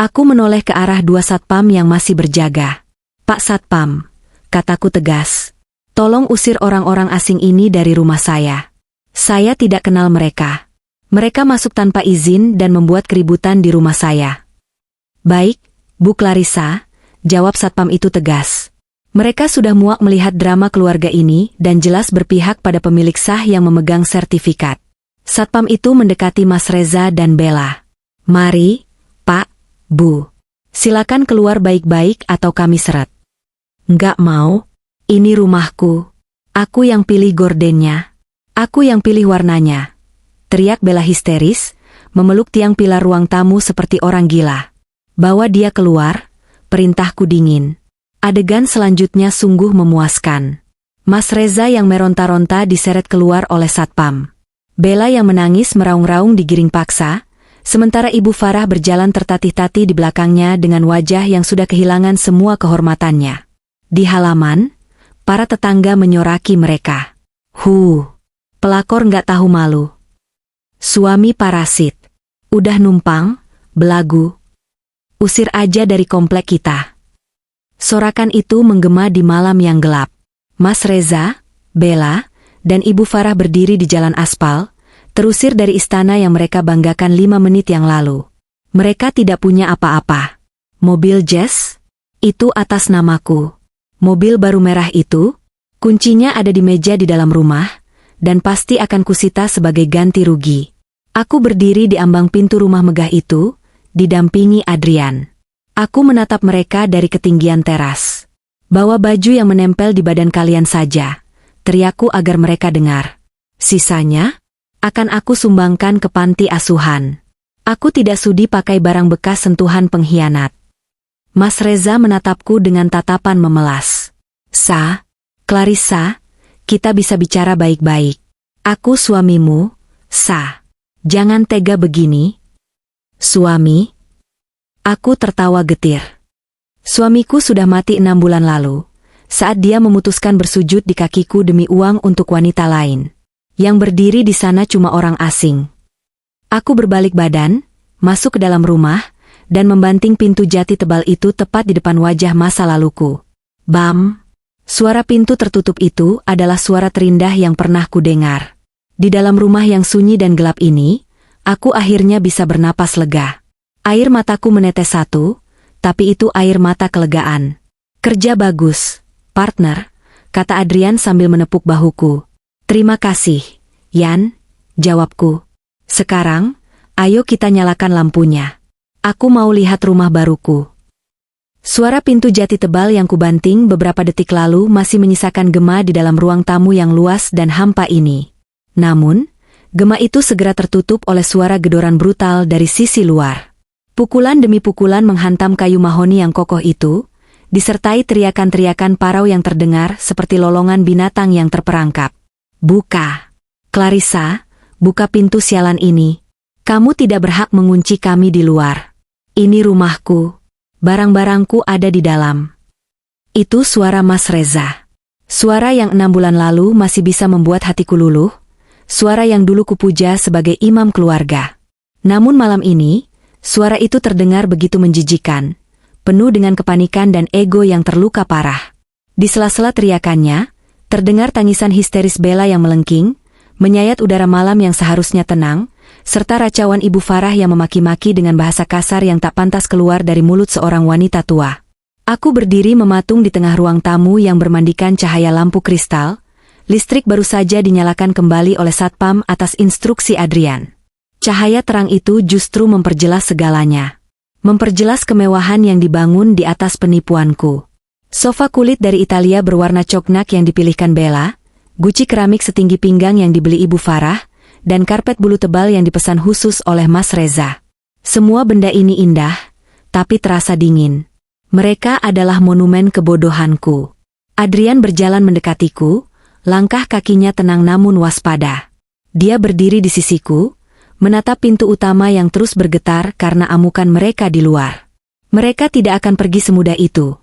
Aku menoleh ke arah dua satpam yang masih berjaga. Pak Satpam, kataku tegas. Tolong usir orang-orang asing ini dari rumah saya. Saya tidak kenal mereka. Mereka masuk tanpa izin dan membuat keributan di rumah saya. Baik, Bu Clarissa, jawab satpam itu tegas. Mereka sudah muak melihat drama keluarga ini dan jelas berpihak pada pemilik sah yang memegang sertifikat. Satpam itu mendekati Mas Reza dan Bella. "Mari, Pak, Bu. Silakan keluar baik-baik atau kami seret." "Nggak mau. Ini rumahku. Aku yang pilih gordennya. Aku yang pilih warnanya," teriak Bella histeris, memeluk tiang pilar ruang tamu seperti orang gila. "Bawa dia keluar," perintahku dingin. Adegan selanjutnya sungguh memuaskan. Mas Reza yang meronta-ronta diseret keluar oleh satpam. Bella yang menangis meraung-raung digiring paksa, sementara Ibu Farah berjalan tertatih-tatih di belakangnya dengan wajah yang sudah kehilangan semua kehormatannya. Di halaman, para tetangga menyoraki mereka. Pelakor nggak tahu malu. Suami parasit. Udah numpang, belagu. Usir aja dari komplek kita. Sorakan itu menggema di malam yang gelap. Mas Reza, Bella, dan Ibu Farah berdiri di jalan aspal, terusir dari istana yang mereka banggakan 5 menit yang lalu. Mereka tidak punya apa-apa. Mobil Jazz? Itu atas namaku. Mobil baru merah itu? Kuncinya ada di meja di dalam rumah, dan pasti akan kusita sebagai ganti rugi. Aku berdiri di ambang pintu rumah megah itu, didampingi Adrian. Aku menatap mereka dari ketinggian teras. "Bawa baju yang menempel di badan kalian saja," teriakku agar mereka dengar. "Sisanya akan aku sumbangkan ke panti asuhan. Aku tidak sudi pakai barang bekas sentuhan pengkhianat." Mas Reza menatapku dengan tatapan memelas. "Clarissa, kita bisa bicara baik-baik. Aku suamimu, Jangan tega begini." "Suami?" Aku tertawa getir. Suamiku sudah mati 6 bulan lalu, saat dia memutuskan bersujud di kakiku demi uang untuk wanita lain. Yang berdiri di sana cuma orang asing. Aku berbalik badan, masuk ke dalam rumah, dan membanting pintu jati tebal itu tepat di depan wajah masa laluku. Bam! Suara pintu tertutup itu adalah suara terindah yang pernah kudengar. Di dalam rumah yang sunyi dan gelap ini, aku akhirnya bisa bernapas lega. Air mataku menetes satu, tapi itu air mata kelegaan. "Kerja bagus, partner," kata Adrian sambil menepuk bahuku. "Terima kasih, Yan," jawabku. "Sekarang, ayo kita nyalakan lampunya. Aku mau lihat rumah baruku." Suara pintu jati tebal yang kubanting beberapa detik lalu masih menyisakan gema di dalam ruang tamu yang luas dan hampa ini. Namun, gema itu segera tertutup oleh suara gedoran brutal dari sisi luar. Pukulan demi pukulan menghantam kayu mahoni yang kokoh itu, disertai teriakan-teriakan parau yang terdengar seperti lolongan binatang yang terperangkap. "Buka! Clarissa, buka pintu sialan ini. Kamu tidak berhak mengunci kami di luar. Ini rumahku. Barang-barangku ada di dalam." Itu suara Mas Reza. Suara yang 6 bulan lalu masih bisa membuat hatiku luluh, suara yang dulu kupuja sebagai imam keluarga. Namun malam ini, suara itu terdengar begitu menjijikan, penuh dengan kepanikan dan ego yang terluka parah. Di sela-sela teriakannya, terdengar tangisan histeris Bella yang melengking, menyayat udara malam yang seharusnya tenang, serta racauan Ibu Farah yang memaki-maki dengan bahasa kasar yang tak pantas keluar dari mulut seorang wanita tua. Aku berdiri mematung di tengah ruang tamu yang bermandikan cahaya lampu kristal. Listrik baru saja dinyalakan kembali oleh satpam atas instruksi Adrian. Cahaya terang itu justru memperjelas segalanya. Memperjelas kemewahan yang dibangun di atas penipuanku. Sofa kulit dari Italia berwarna coknak yang dipilihkan Bella, guci keramik setinggi pinggang yang dibeli Ibu Farah, dan karpet bulu tebal yang dipesan khusus oleh Mas Reza. Semua benda ini indah, tapi terasa dingin. Mereka adalah monumen kebodohanku. Adrian berjalan mendekatiku, langkah kakinya tenang namun waspada. Dia berdiri di sisiku, menatap pintu utama yang terus bergetar karena amukan mereka di luar. "Mereka tidak akan pergi semudah itu,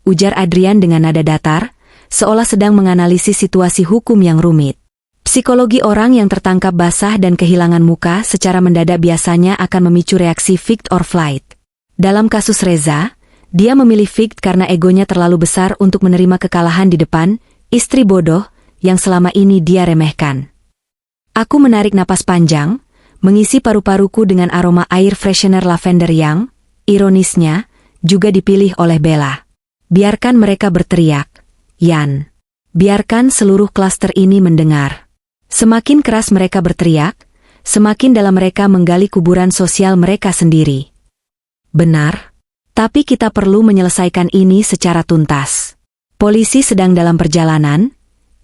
ujar Adrian dengan nada datar, seolah sedang menganalisis situasi hukum yang rumit. Psikologi orang yang tertangkap basah dan kehilangan muka secara mendadak biasanya akan memicu reaksi fight or flight. Dalam kasus Reza, dia memilih fight karena egonya terlalu besar untuk menerima kekalahan di depan istri bodoh yang selama ini dia remehkan. Aku menarik napas panjang, mengisi paru-paruku dengan aroma air freshener lavender yang, ironisnya, juga dipilih oleh Bella. Biarkan mereka berteriak, Yan. Biarkan seluruh klaster ini mendengar. Semakin keras mereka berteriak, semakin dalam mereka menggali kuburan sosial mereka sendiri. Benar. Tapi kita perlu menyelesaikan ini secara tuntas. Polisi sedang dalam perjalanan,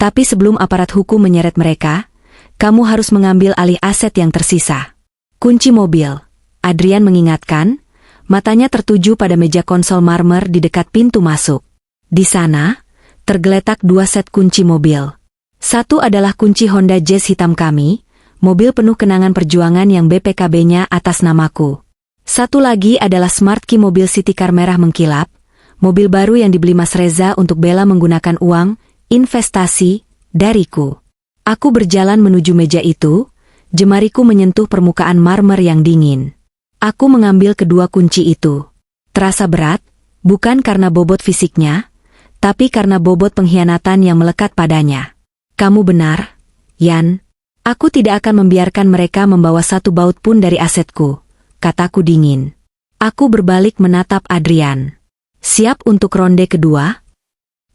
tapi sebelum aparat hukum menyeret mereka, kamu harus mengambil alih aset yang tersisa. Kunci mobil, Adrian mengingatkan, matanya tertuju pada meja konsol marmer di dekat pintu masuk. Di sana, tergeletak 2 set kunci mobil. Satu adalah kunci Honda Jazz hitam kami, mobil penuh kenangan perjuangan yang BPKB-nya atas namaku. Satu lagi adalah Smart Key mobil City Car merah mengkilap, mobil baru yang dibeli Mas Reza untuk Bella menggunakan uang, investasi, dariku. Aku berjalan menuju meja itu, jemariku menyentuh permukaan marmer yang dingin. Aku mengambil kedua kunci itu. Terasa berat, bukan karena bobot fisiknya, tapi karena bobot pengkhianatan yang melekat padanya. Kamu benar, Yan. Aku tidak akan membiarkan mereka membawa satu baut pun dari asetku, kataku dingin. Aku berbalik menatap Adrian. Siap untuk ronde kedua?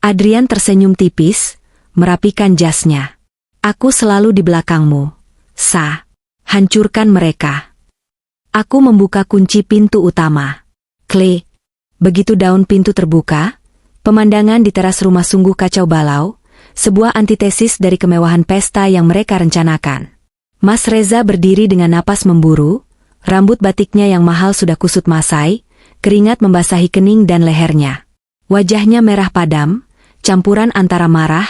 Adrian tersenyum tipis, merapikan jasnya. Aku selalu di belakangmu. Hancurkan mereka. Aku membuka kunci pintu utama. Klik. Begitu daun pintu terbuka, pemandangan di teras rumah sungguh kacau balau, sebuah antitesis dari kemewahan pesta yang mereka rencanakan. Mas Reza berdiri dengan napas memburu, rambut batiknya yang mahal sudah kusut masai, keringat membasahi kening dan lehernya. Wajahnya merah padam, campuran antara marah,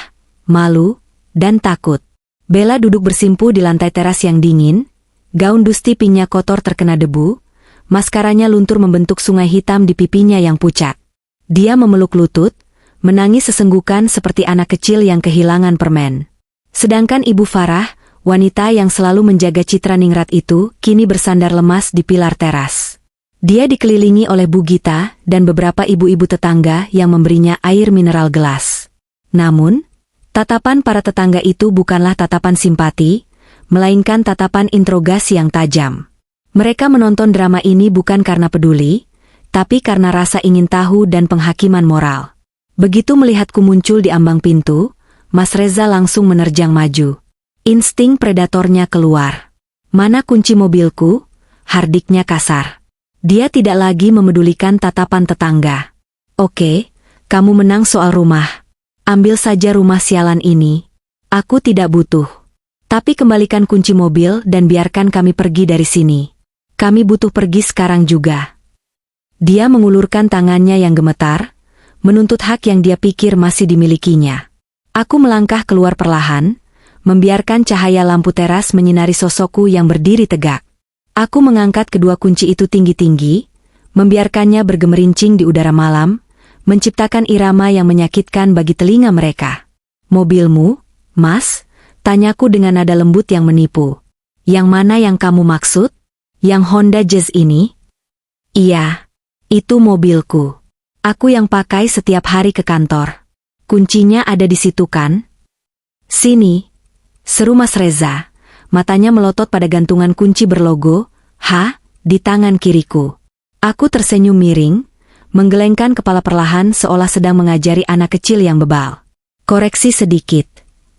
malu, dan takut. Bella duduk bersimpu di lantai teras yang dingin, gaun dusti pinknya kotor terkena debu, maskaranya luntur membentuk sungai hitam di pipinya yang pucat. Dia memeluk lutut, menangis sesenggukan seperti anak kecil yang kehilangan permen. Sedangkan Ibu Farah, wanita yang selalu menjaga citra ningrat itu, kini bersandar lemas di pilar teras. Dia dikelilingi oleh Bu Gita dan beberapa ibu-ibu tetangga yang memberinya air mineral gelas. Namun, tatapan para tetangga itu bukanlah tatapan simpati, melainkan tatapan interogasi yang tajam. Mereka menonton drama ini bukan karena peduli, tapi karena rasa ingin tahu dan penghakiman moral. Begitu melihatku muncul di ambang pintu, Mas Reza langsung menerjang maju. Insting predatornya keluar. Mana kunci mobilku? Hardiknya kasar. Dia tidak lagi memedulikan tatapan tetangga. Oke, kamu menang soal rumah. Ambil saja rumah sialan ini. Aku tidak butuh. Tapi kembalikan kunci mobil dan biarkan kami pergi dari sini. Kami butuh pergi sekarang juga. Dia mengulurkan tangannya yang gemetar, menuntut hak yang dia pikir masih dimilikinya. Aku melangkah keluar perlahan, membiarkan cahaya lampu teras menyinari sosokku yang berdiri tegak. Aku mengangkat kedua kunci itu tinggi-tinggi, membiarkannya bergemerincing di udara malam, menciptakan irama yang menyakitkan bagi telinga mereka. Mobilmu, Mas? Tanyaku dengan nada lembut yang menipu. Yang mana yang kamu maksud? Yang Honda Jazz ini? Iya, itu mobilku. Aku yang pakai setiap hari ke kantor. Kuncinya ada di situ kan? Sini, seru Mas Reza. Matanya melotot pada gantungan kunci berlogo, di tangan kiriku. Aku tersenyum miring, menggelengkan kepala perlahan seolah sedang mengajari anak kecil yang bebal. Koreksi sedikit,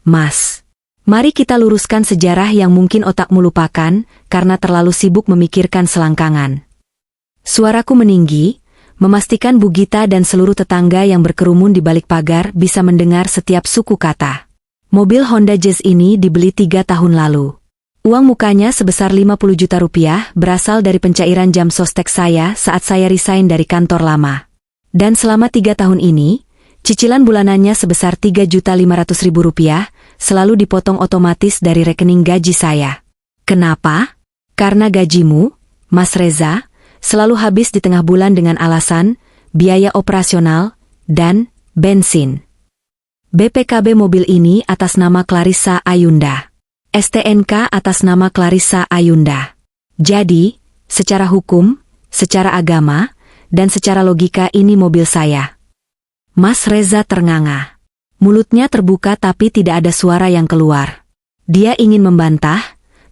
Mas. Mari kita luruskan sejarah yang mungkin otakmu lupakan, karena terlalu sibuk memikirkan selangkangan. Suaraku meninggi, memastikan Bu Gita dan seluruh tetangga yang berkerumun di balik pagar bisa mendengar setiap suku kata. Mobil Honda Jazz ini dibeli 3 tahun lalu. Uang mukanya sebesar 50 juta rupiah berasal dari pencairan jam sostek saya saat saya resign dari kantor lama. Dan selama 3 tahun ini, cicilan bulanannya sebesar 3.500.000 rupiah selalu dipotong otomatis dari rekening gaji saya. Kenapa? Karena gajimu, Mas Reza, selalu habis di tengah bulan dengan alasan biaya operasional dan bensin. BPKB mobil ini atas nama Clarissa Ayunda. STNK atas nama Clarissa Ayunda. Jadi, secara hukum, secara agama, dan secara logika ini mobil saya. Mas Reza ternganga. Mulutnya terbuka tapi tidak ada suara yang keluar. Dia ingin membantah,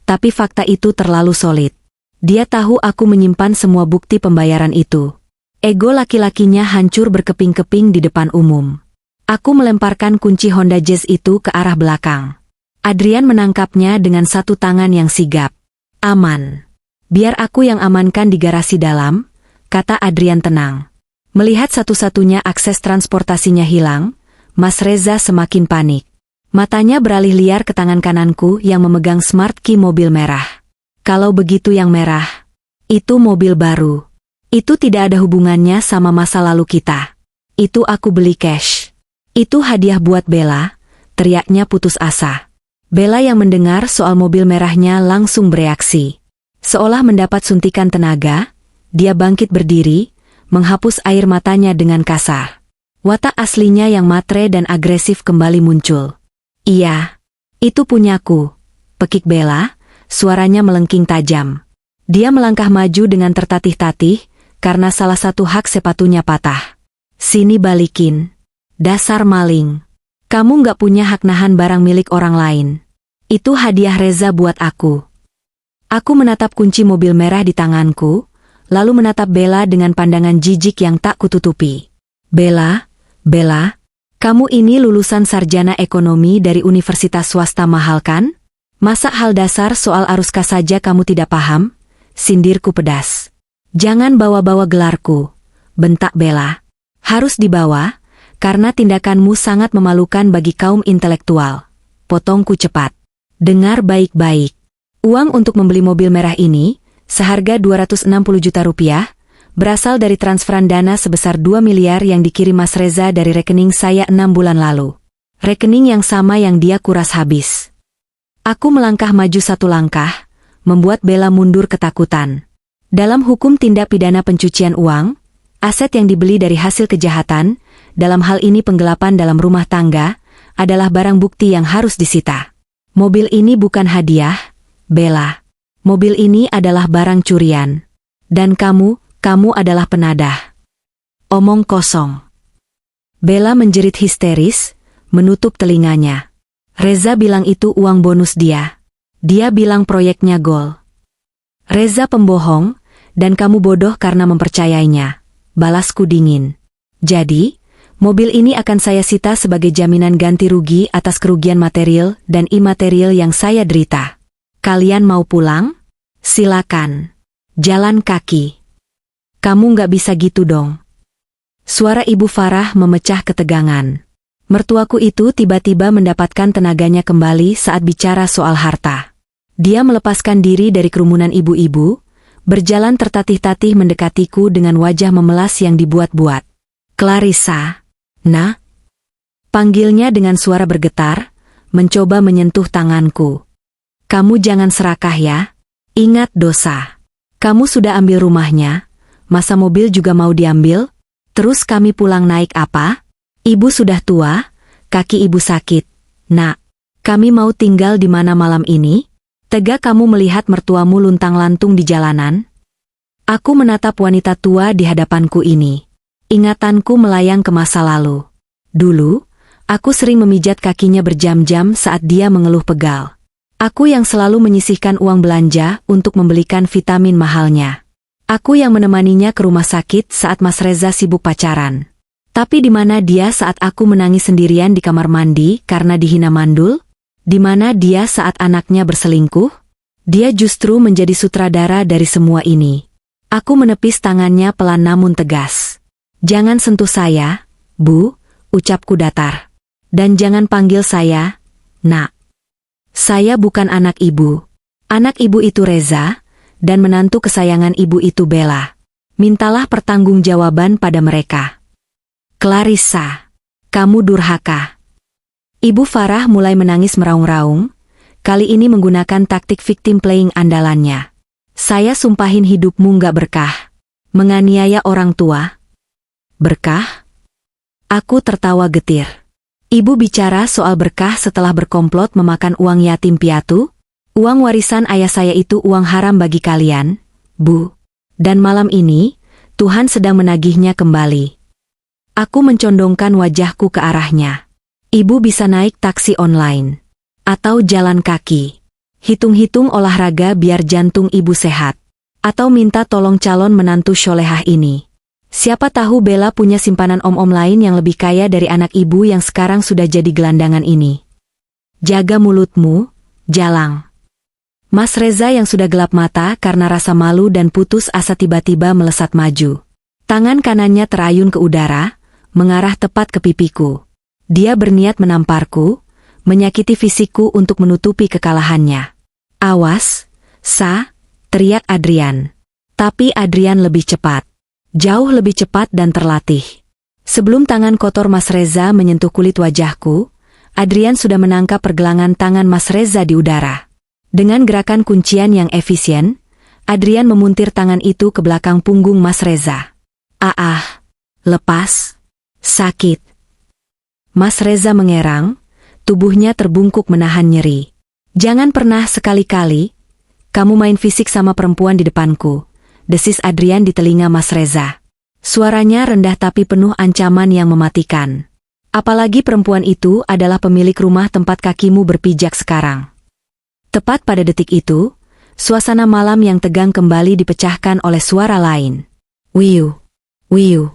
tapi fakta itu terlalu solid. Dia tahu aku menyimpan semua bukti pembayaran itu. Ego laki-lakinya hancur berkeping-keping di depan umum. Aku melemparkan kunci Honda Jazz itu ke arah belakang. Adrian menangkapnya dengan satu tangan yang sigap. Aman. Biar aku yang amankan di garasi dalam, kata Adrian tenang. Melihat satu-satunya akses transportasinya hilang, Mas Reza semakin panik. Matanya beralih liar ke tangan kananku yang memegang smart key mobil merah. Kalau begitu yang merah, itu mobil baru. Itu tidak ada hubungannya sama masa lalu kita. Itu aku beli cash. Itu hadiah buat Bella, teriaknya putus asa. Bella yang mendengar soal mobil merahnya langsung bereaksi. Seolah mendapat suntikan tenaga, dia bangkit berdiri, menghapus air matanya dengan kasar. Watak aslinya yang matre dan agresif kembali muncul. Iya, itu punyaku, pekik Bella, suaranya melengking tajam. Dia melangkah maju dengan tertatih-tatih, karena salah satu hak sepatunya patah. Sini balikin. Dasar maling. Kamu nggak punya hak nahan barang milik orang lain. Itu hadiah Reza buat aku. Aku menatap kunci mobil merah di tanganku, lalu menatap Bella dengan pandangan jijik yang tak kututupi. Bella, kamu ini lulusan sarjana ekonomi dari universitas swasta mahal kan? Masa hal dasar soal arus kas saja kamu tidak paham? Sindirku pedas. Jangan bawa-bawa gelarku, bentak Bella. Harus dibawa, karena tindakanmu sangat memalukan bagi kaum intelektual. Potongku cepat. Dengar baik-baik. Uang untuk membeli mobil merah ini, seharga 260 juta rupiah, berasal dari transferan dana sebesar 2 miliar yang dikirim Mas Reza dari rekening saya 6 bulan lalu. Rekening yang sama yang dia kuras habis. Aku melangkah maju satu langkah, membuat Bella mundur ketakutan. Dalam hukum tindak pidana pencucian uang, aset yang dibeli dari hasil kejahatan, dalam hal ini penggelapan dalam rumah tangga, adalah barang bukti yang harus disita. Mobil ini bukan hadiah, Bella. Mobil ini adalah barang curian. Dan kamu adalah penadah. Omong kosong. Bella menjerit histeris, menutup telinganya. Reza bilang itu uang bonus dia. Dia bilang proyeknya gol. Reza pembohong, dan kamu bodoh karena mempercayainya. Balasku dingin. Jadi, mobil ini akan saya sita sebagai jaminan ganti rugi atas kerugian material dan imaterial yang saya derita. Kalian mau pulang? Silakan. Jalan kaki. Kamu nggak bisa gitu dong. Suara Ibu Farah memecah ketegangan. Mertuaku itu tiba-tiba mendapatkan tenaganya kembali saat bicara soal harta. Dia melepaskan diri dari kerumunan ibu-ibu, berjalan tertatih-tatih mendekatiku dengan wajah memelas yang dibuat-buat. Clarissa. Nah? Panggilnya dengan suara bergetar, mencoba menyentuh tanganku. Kamu jangan serakah ya. Ingat dosa. Kamu sudah ambil rumahnya, masa mobil juga mau diambil? Terus kami pulang naik apa? Ibu sudah tua, kaki ibu sakit. Nak, kami mau tinggal di mana malam ini? Tega kamu melihat mertuamu luntang-lantung di jalanan? Aku menatap wanita tua di hadapanku ini. Ingatanku melayang ke masa lalu. Dulu, aku sering memijat kakinya berjam-jam saat dia mengeluh pegal. Aku yang selalu menyisihkan uang belanja untuk membelikan vitamin mahalnya. Aku yang menemaninya ke rumah sakit saat Mas Reza sibuk pacaran. Tapi di mana dia saat aku menangis sendirian di kamar mandi karena dihina mandul? Di mana dia saat anaknya berselingkuh? Dia justru menjadi sutradara dari semua ini. Aku menepis tangannya pelan namun tegas. Jangan sentuh saya, Bu, ucapku datar. Dan jangan panggil saya, Nak. Saya bukan anak ibu. Anak ibu itu Reza, dan menantu kesayangan ibu itu Bella. Mintalah pertanggungjawaban pada mereka. Clarissa, kamu durhaka. Ibu Farah mulai menangis meraung-raung, kali ini menggunakan taktik victim playing andalannya. Saya sumpahin hidupmu nggak berkah. Menganiaya orang tua. Berkah? Aku tertawa getir. Ibu bicara soal berkah setelah berkomplot memakan uang yatim piatu? Uang warisan ayah saya itu uang haram bagi kalian, Bu. Dan malam ini, Tuhan sedang menagihnya kembali. Aku mencondongkan wajahku ke arahnya. Ibu bisa naik taksi online. Atau jalan kaki. Hitung-hitung olahraga biar jantung ibu sehat. Atau minta tolong calon menantu solehah ini. Siapa tahu Bella punya simpanan om-om lain yang lebih kaya dari anak ibu yang sekarang sudah jadi gelandangan ini. Jaga mulutmu, Jalang. Mas Reza yang sudah gelap mata karena rasa malu dan putus asa tiba-tiba melesat maju. Tangan kanannya terayun ke udara, mengarah tepat ke pipiku. Dia berniat menamparku, menyakiti fisikku untuk menutupi kekalahannya. Awas, Sa, teriak Adrian. Tapi Adrian lebih cepat. Jauh lebih cepat dan terlatih. Sebelum tangan kotor Mas Reza menyentuh kulit wajahku, Adrian sudah menangkap pergelangan tangan Mas Reza di udara. Dengan gerakan kuncian yang efisien, Adrian memuntir tangan itu ke belakang punggung Mas Reza. Lepas. Sakit. Mas Reza mengerang, tubuhnya terbungkuk menahan nyeri. Jangan pernah sekali-kali kamu main fisik sama perempuan di depanku, desis Adrian di telinga Mas Reza. Suaranya rendah tapi penuh ancaman yang mematikan. Apalagi perempuan itu adalah pemilik rumah tempat kakimu berpijak sekarang. Tepat pada detik itu, suasana malam yang tegang kembali dipecahkan oleh suara lain. Wiu, wiu,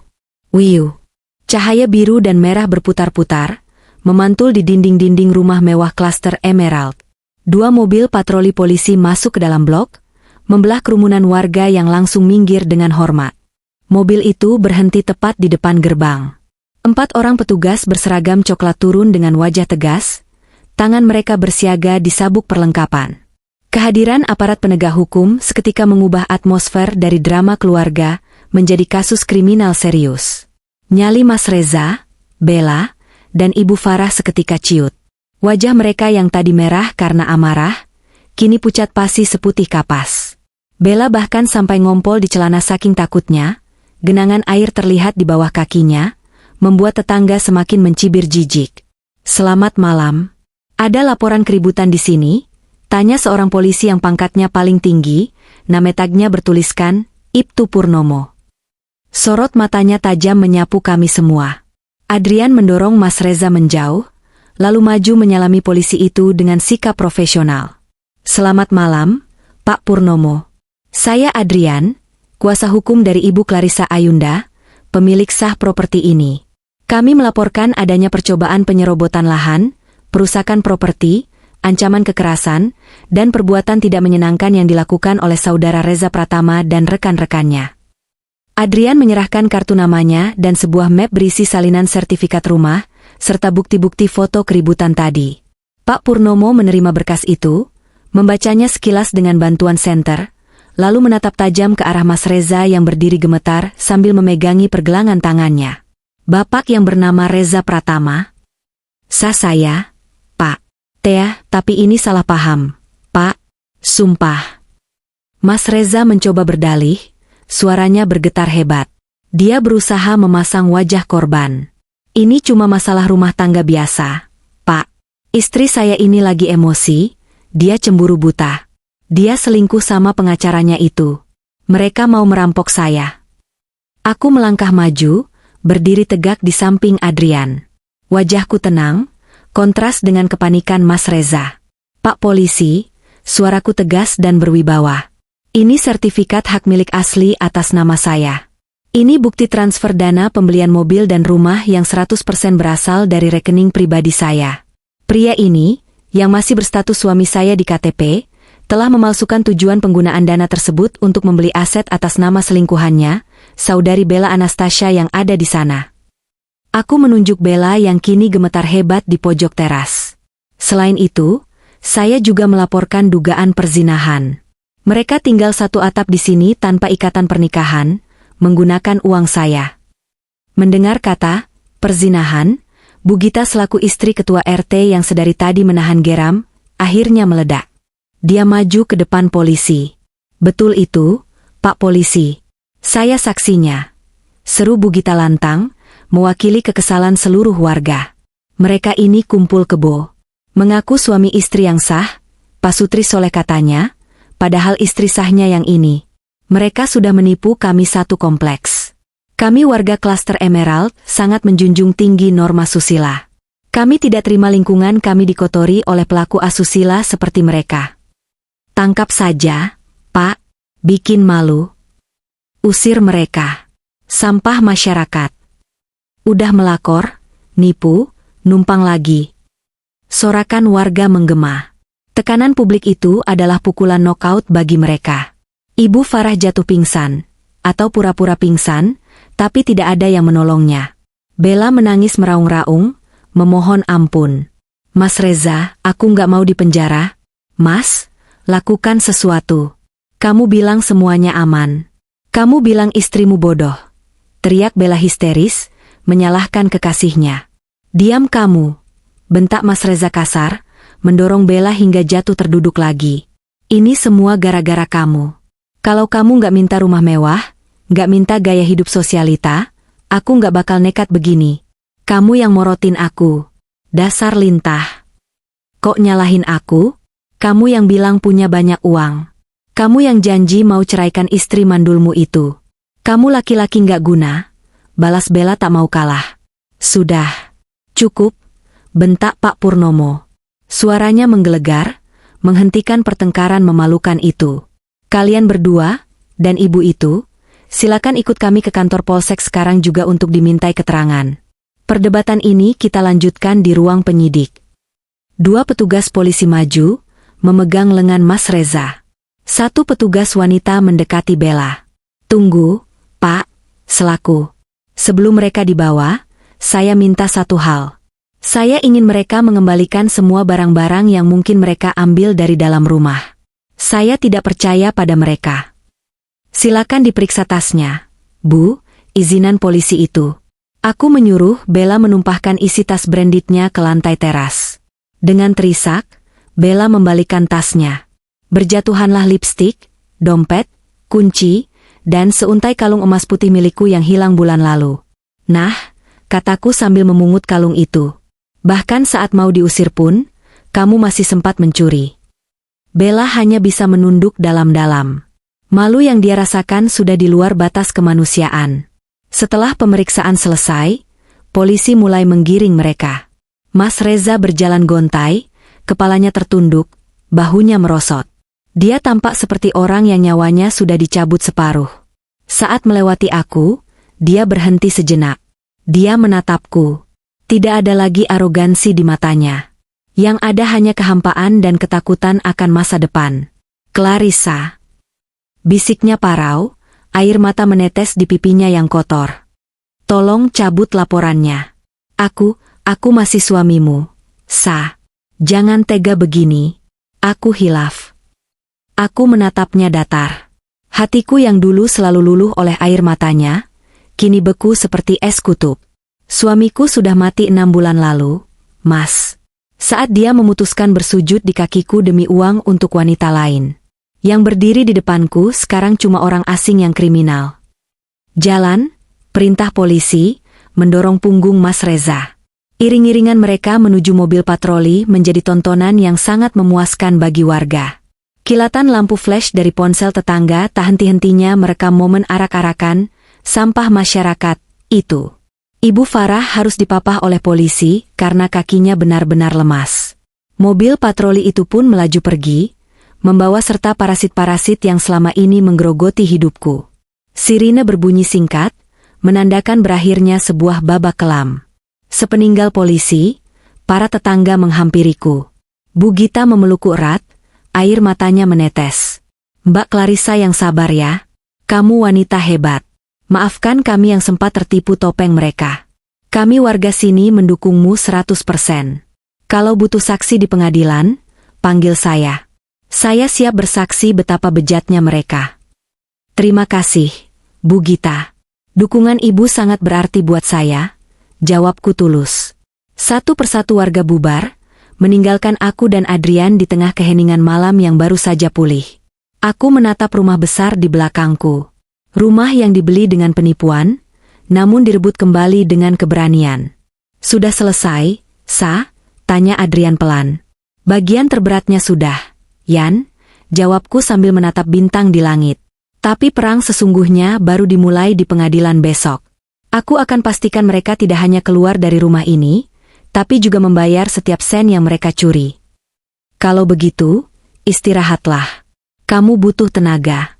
wiu. Cahaya biru dan merah berputar-putar, memantul di dinding-dinding rumah mewah klaster Emerald. 2 mobil patroli polisi masuk ke dalam blok, membelah kerumunan warga yang langsung minggir dengan hormat. Mobil itu berhenti tepat di depan gerbang. 4 orang petugas berseragam coklat turun dengan wajah tegas, tangan mereka bersiaga di sabuk perlengkapan. Kehadiran aparat penegak hukum seketika mengubah atmosfer dari drama keluarga menjadi kasus kriminal serius. Nyali Mas Reza, Bella, dan Ibu Farah seketika ciut. Wajah mereka yang tadi merah karena amarah, kini pucat pasi seputih kapas. Bella bahkan sampai ngompol di celana saking takutnya, genangan air terlihat di bawah kakinya, membuat tetangga semakin mencibir jijik. Selamat malam. Ada laporan keributan di sini? Tanya seorang polisi yang pangkatnya paling tinggi, nama tagnya bertuliskan, Ibtu Purnomo. Sorot matanya tajam menyapu kami semua. Adrian mendorong Mas Reza menjauh, lalu maju menyalami polisi itu dengan sikap profesional. Selamat malam, Pak Purnomo. Saya Adrian, kuasa hukum dari Ibu Clarissa Ayunda, pemilik sah properti ini. Kami melaporkan adanya percobaan penyerobotan lahan, perusakan properti, ancaman kekerasan, dan perbuatan tidak menyenangkan yang dilakukan oleh saudara Reza Pratama dan rekan-rekannya. Adrian menyerahkan kartu namanya dan sebuah map berisi salinan sertifikat rumah, serta bukti-bukti foto keributan tadi. Pak Purnomo menerima berkas itu, membacanya sekilas dengan bantuan senter, lalu menatap tajam ke arah Mas Reza yang berdiri gemetar sambil memegangi pergelangan tangannya. Bapak yang bernama Reza Pratama? Saya, Pak. Tapi ini salah paham, Pak. Sumpah. Mas Reza mencoba berdalih, suaranya bergetar hebat. Dia berusaha memasang wajah korban. Ini cuma masalah rumah tangga biasa, Pak. Istri saya ini lagi emosi, dia cemburu buta. Dia selingkuh sama pengacaranya itu. Mereka mau merampok saya. Aku melangkah maju, berdiri tegak di samping Adrian. Wajahku tenang, kontras dengan kepanikan Mas Reza. Pak polisi, suaraku tegas dan berwibawa. Ini sertifikat hak milik asli atas nama saya. Ini bukti transfer dana pembelian mobil dan rumah yang 100% berasal dari rekening pribadi saya. Pria ini, yang masih berstatus suami saya di KTP, telah memalsukan tujuan penggunaan dana tersebut untuk membeli aset atas nama selingkuhannya, saudari Bella Anastasia yang ada di sana. Aku menunjuk Bella yang kini gemetar hebat di pojok teras. Selain itu, saya juga melaporkan dugaan perzinahan. Mereka tinggal satu atap di sini tanpa ikatan pernikahan, menggunakan uang saya. Mendengar kata perzinahan, Bu Gita selaku istri ketua RT yang sedari tadi menahan geram, akhirnya meledak. Dia maju ke depan polisi. Betul itu, Pak Polisi. Saya saksinya. Seru Bu Gita lantang, mewakili kekesalan seluruh warga. Mereka ini kumpul kebo. Mengaku suami istri yang sah, Pasutri Soleh katanya, padahal istri sahnya yang ini. Mereka sudah menipu kami satu kompleks. Kami warga klaster Emerald sangat menjunjung tinggi norma susila. Kami tidak terima lingkungan kami dikotori oleh pelaku asusila seperti mereka. Tangkap saja, Pak. Bikin malu. Usir mereka. Sampah masyarakat. Udah melakor, nipu, numpang lagi. Sorakan warga menggema. Tekanan publik itu adalah pukulan nokaut bagi mereka. Ibu Farah jatuh pingsan, atau pura-pura pingsan, tapi tidak ada yang menolongnya. Bella menangis meraung-raung, memohon ampun. Mas Reza, aku nggak mau dipenjara. Mas, lakukan sesuatu. Kamu bilang semuanya aman. Kamu bilang istrimu bodoh. Teriak Bella histeris, menyalahkan kekasihnya. Diam kamu, bentak Mas Reza kasar, mendorong Bella hingga jatuh terduduk lagi. Ini semua gara-gara kamu. Kalau kamu nggak minta rumah mewah, nggak minta gaya hidup sosialita, aku nggak bakal nekat begini. Kamu yang morotin aku. Dasar lintah. Kok nyalahin aku? Kamu yang bilang punya banyak uang. Kamu yang janji mau ceraikan istri mandulmu itu. Kamu laki-laki nggak guna. Balas Bella tak mau kalah. Sudah. Cukup, bentak Pak Purnomo. Suaranya menggelegar, menghentikan pertengkaran memalukan itu. Kalian berdua, dan ibu itu, silakan ikut kami ke kantor Polsek sekarang juga untuk dimintai keterangan. Perdebatan ini kita lanjutkan di ruang penyidik. Dua petugas polisi maju, memegang lengan Mas Reza. Satu petugas wanita mendekati Bella. Tunggu, Pak, selaku. Sebelum mereka dibawa, saya minta satu hal. Saya ingin mereka mengembalikan semua barang-barang yang mungkin mereka ambil dari dalam rumah. Saya tidak percaya pada mereka. Silakan diperiksa tasnya. Bu, izinan polisi itu. Aku menyuruh Bella menumpahkan isi tas brandednya ke lantai teras. Dengan terisak, Bella membalikan tasnya. Berjatuhanlah lipstik, dompet, kunci, dan seuntai kalung emas putih milikku yang hilang bulan lalu. Nah, kataku sambil memungut kalung itu. Bahkan saat mau diusir pun, kamu masih sempat mencuri. Bella hanya bisa menunduk dalam-dalam. Malu yang dia rasakan sudah di luar batas kemanusiaan. Setelah pemeriksaan selesai, polisi mulai menggiring mereka. Mas Reza berjalan gontai, kepalanya tertunduk, bahunya merosot. Dia tampak seperti orang yang nyawanya sudah dicabut separuh. Saat melewati aku, dia berhenti sejenak. Dia menatapku. Tidak ada lagi arogansi di matanya. Yang ada hanya kehampaan dan ketakutan akan masa depan. Clarissa. Bisiknya parau, air mata menetes di pipinya yang kotor. Tolong cabut laporannya. Aku masih suamimu. Sa. Jangan tega begini. Aku hilaf. Aku menatapnya datar. Hatiku yang dulu selalu luluh oleh air matanya, kini beku seperti es kutub. Suamiku sudah mati 6 bulan lalu, Mas. Saat dia memutuskan bersujud di kakiku demi uang untuk wanita lain. Yang berdiri di depanku sekarang cuma orang asing yang kriminal. Jalan, perintah polisi, mendorong punggung Mas Reza. Iring-iringan mereka menuju mobil patroli menjadi tontonan yang sangat memuaskan bagi warga. Kilatan lampu flash dari ponsel tetangga tak henti-hentinya merekam momen arak-arakan, sampah masyarakat, itu. Ibu Farah harus dipapah oleh polisi karena kakinya benar-benar lemas. Mobil patroli itu pun melaju pergi, membawa serta parasit-parasit yang selama ini menggerogoti hidupku. Sirine berbunyi singkat, menandakan berakhirnya sebuah babak kelam. Sepeninggal polisi, para tetangga menghampiriku. Bu Gita memelukku erat, air matanya menetes. Mbak Clarissa yang sabar ya, kamu wanita hebat. Maafkan kami yang sempat tertipu topeng mereka. Kami warga sini mendukungmu 100%. Kalau butuh saksi di pengadilan, panggil saya. Saya siap bersaksi betapa bejatnya mereka. Terima kasih, Bu Gita. Dukungan ibu sangat berarti buat saya, jawabku tulus. Satu persatu warga bubar, meninggalkan aku dan Adrian di tengah keheningan malam yang baru saja pulih. Aku menatap rumah besar di belakangku. Rumah yang dibeli dengan penipuan, namun direbut kembali dengan keberanian. Sudah selesai, Sa? Tanya Adrian pelan. Bagian terberatnya sudah, Yan, jawabku sambil menatap bintang di langit. Tapi perang sesungguhnya baru dimulai di pengadilan besok. Aku akan pastikan mereka tidak hanya keluar dari rumah ini, tapi juga membayar setiap sen yang mereka curi. Kalau begitu, istirahatlah. Kamu butuh tenaga.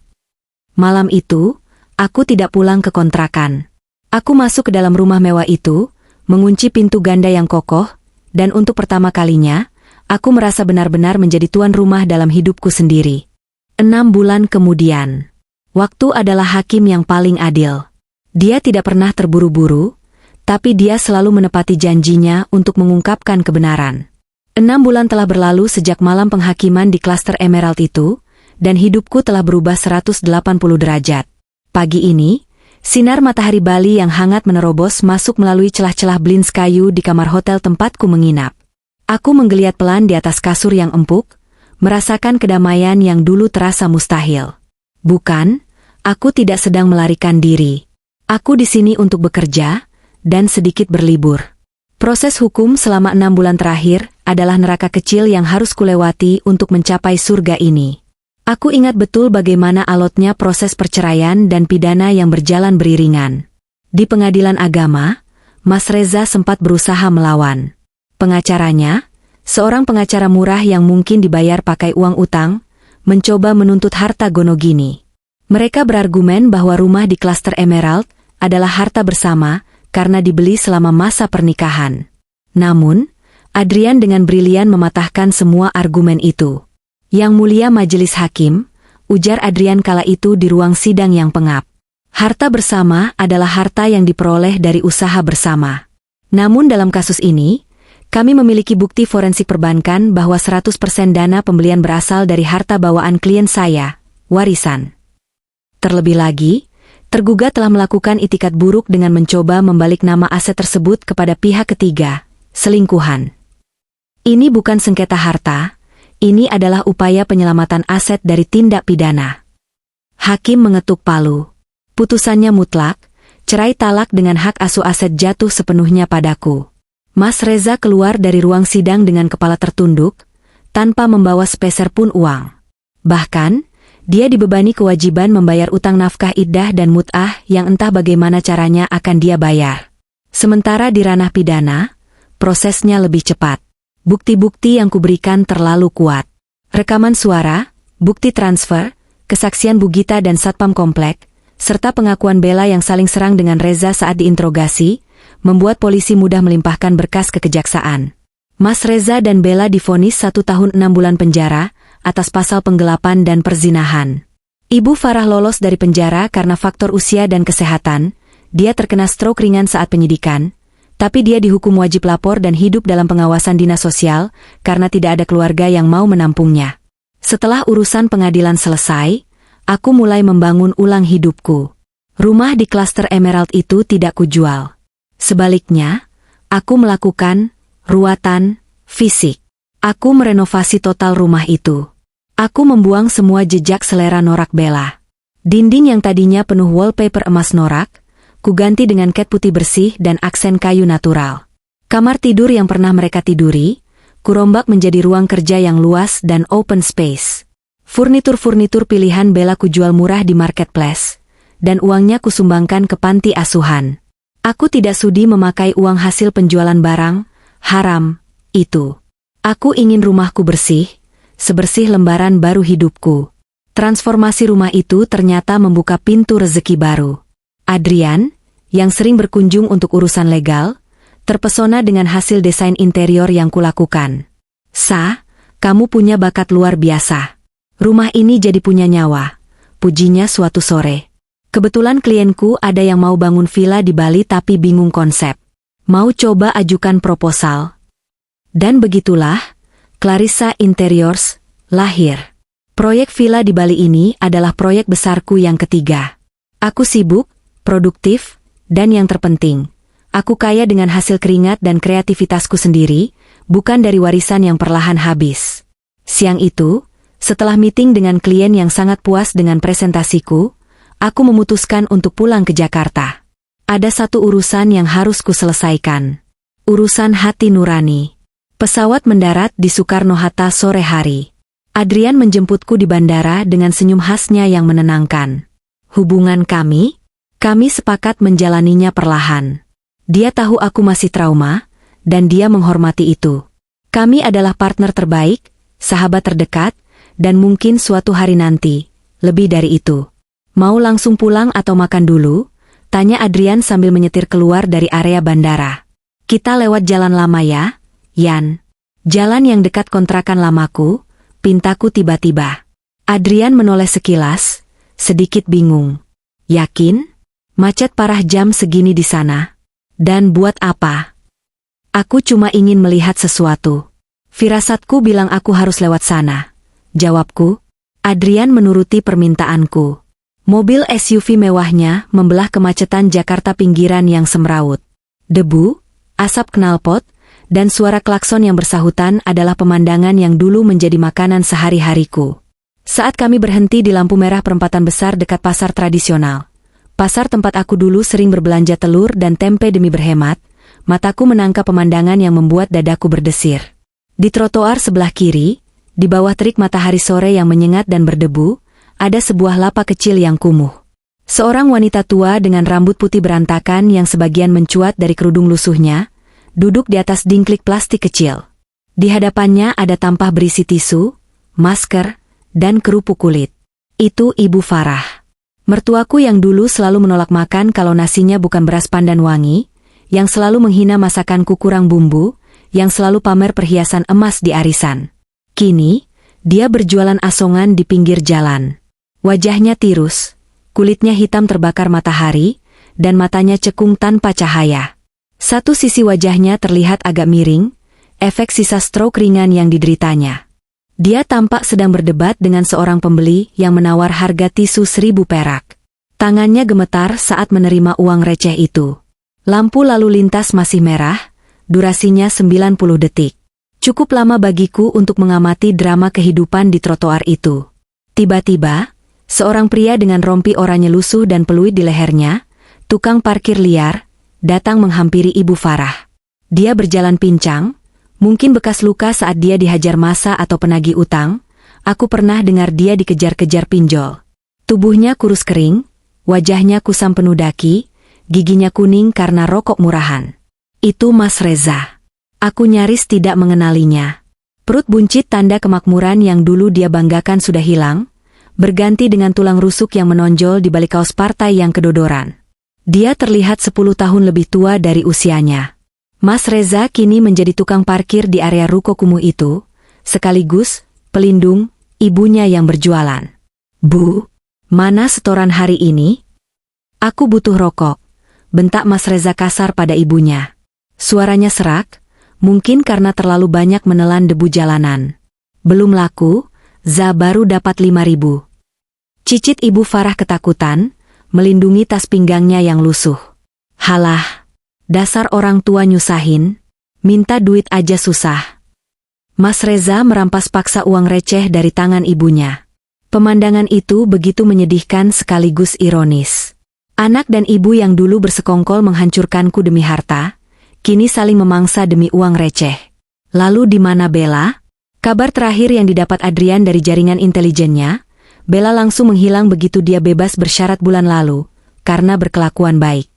Malam itu, Aku tidak pulang ke kontrakan. Aku masuk ke dalam rumah mewah itu, mengunci pintu ganda yang kokoh, dan untuk pertama kalinya, aku merasa benar-benar menjadi tuan rumah dalam hidupku sendiri. 6 bulan kemudian. Waktu adalah hakim yang paling adil. Dia tidak pernah terburu-buru, tapi dia selalu menepati janjinya untuk mengungkapkan kebenaran. 6 bulan telah berlalu sejak malam penghakiman di klaster Emerald itu, dan hidupku telah berubah 180 derajat. Pagi ini, sinar matahari Bali yang hangat menerobos masuk melalui celah-celah blinds kayu di kamar hotel tempatku menginap. Aku menggeliat pelan di atas kasur yang empuk, merasakan kedamaian yang dulu terasa mustahil. Bukan, aku tidak sedang melarikan diri. Aku di sini untuk bekerja, dan sedikit berlibur. Proses hukum selama 6 bulan terakhir adalah neraka kecil yang harus kulewati untuk mencapai surga ini. Aku ingat betul bagaimana alotnya proses perceraian dan pidana yang berjalan beriringan. Di pengadilan agama, Mas Reza sempat berusaha melawan. Pengacaranya, seorang pengacara murah yang mungkin dibayar pakai uang utang, mencoba menuntut harta Gonogini. Mereka berargumen bahwa rumah di klaster Emerald adalah harta bersama karena dibeli selama masa pernikahan. Namun, Adrian dengan brilian mematahkan semua argumen itu. Yang mulia majelis hakim, ujar Adrian kala itu di ruang sidang yang pengap. Harta bersama adalah harta yang diperoleh dari usaha bersama. Namun dalam kasus ini, kami memiliki bukti forensik perbankan bahwa 100% dana pembelian berasal dari harta bawaan klien saya, warisan. Terlebih lagi, tergugat telah melakukan itikat buruk dengan mencoba membalik nama aset tersebut kepada pihak ketiga, selingkuhan. Ini bukan sengketa harta, ini adalah upaya penyelamatan aset dari tindak pidana. Hakim mengetuk palu. Putusannya mutlak, cerai talak dengan hak asuh aset jatuh sepenuhnya padaku. Mas Reza keluar dari ruang sidang dengan kepala tertunduk, tanpa membawa sepeser pun uang. Bahkan, dia dibebani kewajiban membayar utang nafkah iddah dan mut'ah yang entah bagaimana caranya akan dia bayar. Sementara di ranah pidana, prosesnya lebih cepat. Bukti-bukti yang kuberikan terlalu kuat. Rekaman suara, bukti transfer, kesaksian Bugita dan Satpam Komplek, serta pengakuan Bella yang saling serang dengan Reza saat diinterogasi, membuat polisi mudah melimpahkan berkas ke kejaksaan. Mas Reza dan Bella divonis 1 tahun 6 bulan penjara, atas pasal penggelapan dan perzinahan. Ibu Farah lolos dari penjara karena faktor usia dan kesehatan, dia terkena stroke ringan saat penyidikan, tapi dia dihukum wajib lapor dan hidup dalam pengawasan dinas sosial karena tidak ada keluarga yang mau menampungnya. Setelah urusan pengadilan selesai, aku mulai membangun ulang hidupku. Rumah di klaster Emerald itu tidak kujual. Sebaliknya, aku melakukan ruatan fisik. Aku merenovasi total rumah itu. Aku membuang semua jejak selera norak Bella. Dinding yang tadinya penuh wallpaper emas norak, kuganti dengan cat putih bersih dan aksen kayu natural. Kamar tidur yang pernah mereka tiduri, kurombak menjadi ruang kerja yang luas dan open space. Furnitur-furnitur pilihan Bella kujual murah di marketplace, dan uangnya kusumbangkan ke panti asuhan. Aku tidak sudi memakai uang hasil penjualan barang haram itu. Aku ingin rumahku bersih, sebersih lembaran baru hidupku. Transformasi rumah itu ternyata membuka pintu rezeki baru. Adrian, yang sering berkunjung untuk urusan legal, terpesona dengan hasil desain interior yang kulakukan. "Sa, kamu punya bakat luar biasa. Rumah ini jadi punya nyawa," pujinya suatu sore. "Kebetulan klienku ada yang mau bangun villa di Bali tapi bingung konsep. Mau coba ajukan proposal." Dan begitulah, Clarissa Interiors lahir. Proyek villa di Bali ini adalah proyek besarku yang ketiga. Aku sibuk, produktif, dan yang terpenting, aku kaya dengan hasil keringat dan kreativitasku sendiri, bukan dari warisan yang perlahan habis. Siang itu, setelah meeting dengan klien yang sangat puas dengan presentasiku, aku memutuskan untuk pulang ke Jakarta. Ada satu urusan yang harus kuselesaikan. Urusan hati nurani. Pesawat mendarat di Soekarno-Hatta sore hari. Adrian menjemputku di bandara dengan senyum khasnya yang menenangkan. Hubungan kami sepakat menjalaninya perlahan. Dia tahu aku masih trauma, dan dia menghormati itu. Kami adalah partner terbaik, sahabat terdekat, dan mungkin suatu hari nanti, lebih dari itu. Mau langsung pulang atau makan dulu? Tanya Adrian sambil menyetir keluar dari area bandara. Kita lewat jalan lama ya, Yan. Jalan yang dekat kontrakan lamaku, pintaku tiba-tiba. Adrian menoleh sekilas, sedikit bingung. Yakin? Macet parah jam segini di sana. Dan buat apa? Aku cuma ingin melihat sesuatu. Firasatku bilang aku harus lewat sana. Jawabku. Adrian menuruti permintaanku. Mobil SUV mewahnya membelah kemacetan Jakarta pinggiran yang semrawut. Debu, asap knalpot, dan suara klakson yang bersahutan adalah pemandangan yang dulu menjadi makanan sehari-hariku. Saat kami berhenti di lampu merah perempatan besar dekat pasar tradisional. Pasar tempat aku dulu sering berbelanja telur dan tempe demi berhemat, mataku menangkap pemandangan yang membuat dadaku berdesir. Di trotoar sebelah kiri, di bawah terik matahari sore yang menyengat dan berdebu, ada sebuah lapak kecil yang kumuh. Seorang wanita tua dengan rambut putih berantakan yang sebagian mencuat dari kerudung lusuhnya, duduk di atas dingklik plastik kecil. Di hadapannya ada tampah berisi tisu, masker, dan kerupuk kulit. Itu Ibu Farah. Mertuaku yang dulu selalu menolak makan kalau nasinya bukan beras pandan wangi, yang selalu menghina masakanku kurang bumbu, yang selalu pamer perhiasan emas di arisan. Kini, dia berjualan asongan di pinggir jalan. Wajahnya tirus, kulitnya hitam terbakar matahari, dan matanya cekung tanpa cahaya. Satu sisi wajahnya terlihat agak miring, efek sisa stroke ringan yang dideritanya. Dia tampak sedang berdebat dengan seorang pembeli yang menawar harga tisu 1.000 perak. Tangannya gemetar saat menerima uang receh itu. Lampu lalu lintas masih merah, durasinya 90 detik. Cukup lama bagiku untuk mengamati drama kehidupan di trotoar itu. Tiba-tiba, seorang pria dengan rompi oranye lusuh dan peluit di lehernya, tukang parkir liar, datang menghampiri Ibu Farah. Dia berjalan pincang, mungkin bekas luka saat dia dihajar massa atau penagih utang. Aku pernah dengar dia dikejar-kejar pinjol. Tubuhnya kurus kering, wajahnya kusam penuh daki, giginya kuning karena rokok murahan. Itu Mas Reza. Aku nyaris tidak mengenalinya. Perut buncit tanda kemakmuran yang dulu dia banggakan sudah hilang, berganti dengan tulang rusuk yang menonjol di balik kaos partai yang kedodoran. Dia terlihat 10 tahun lebih tua dari usianya. Mas Reza kini menjadi tukang parkir di area ruko kumuh itu, sekaligus pelindung ibunya yang berjualan. Bu, mana setoran hari ini? Aku butuh rokok, bentak Mas Reza kasar pada ibunya. Suaranya serak, mungkin karena terlalu banyak menelan debu jalanan. Belum laku, Za baru dapat 5.000. Cicit Ibu Farah ketakutan, melindungi tas pinggangnya yang lusuh. Halah, dasar orang tua nyusahin, minta duit aja susah. Mas Reza merampas paksa uang receh dari tangan ibunya. Pemandangan itu begitu menyedihkan sekaligus ironis. Anak dan ibu yang dulu bersekongkol menghancurkanku demi harta, kini saling memangsa demi uang receh. Lalu di mana Bella? Kabar terakhir yang didapat Adrian dari jaringan intelijennya, Bella langsung menghilang begitu dia bebas bersyarat bulan lalu, karena berkelakuan baik.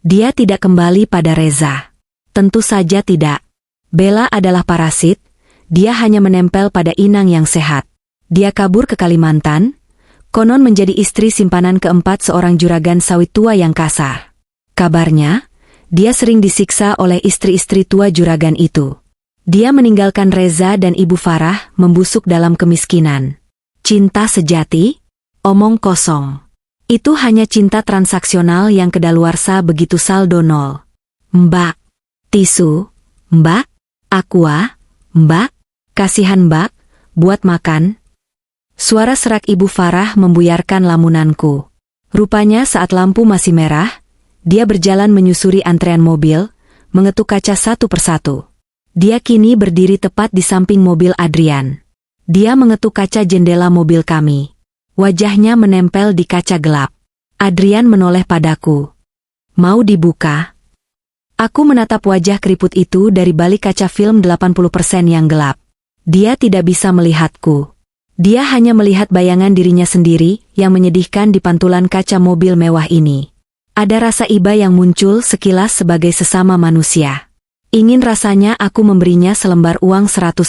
Dia tidak kembali pada Reza. Tentu saja tidak. Bella adalah parasit, dia hanya menempel pada inang yang sehat. Dia kabur ke Kalimantan, konon menjadi istri simpanan keempat seorang juragan sawit tua yang kasar. Kabarnya, dia sering disiksa oleh istri-istri tua juragan itu. Dia meninggalkan Reza dan Ibu Farah membusuk dalam kemiskinan. Cinta sejati? Omong kosong. Itu hanya cinta transaksional yang kedaluarsa begitu saldo nol. Mbak. Tisu. Mbak. Aqua. Mbak. Kasihan Mbak. Buat makan. Suara serak Ibu Farah membuyarkan lamunanku. Rupanya saat lampu masih merah, dia berjalan menyusuri antrean mobil, mengetuk kaca satu persatu. Dia kini berdiri tepat di samping mobil Adrian. Dia mengetuk kaca jendela mobil kami. Wajahnya menempel di kaca gelap. Adrian menoleh padaku. Mau dibuka? Aku menatap wajah keriput itu dari balik kaca film 80% yang gelap. Dia tidak bisa melihatku. Dia hanya melihat bayangan dirinya sendiri yang menyedihkan di pantulan kaca mobil mewah ini. Ada rasa iba yang muncul sekilas sebagai sesama manusia. Ingin rasanya aku memberinya selembar uang 100.000.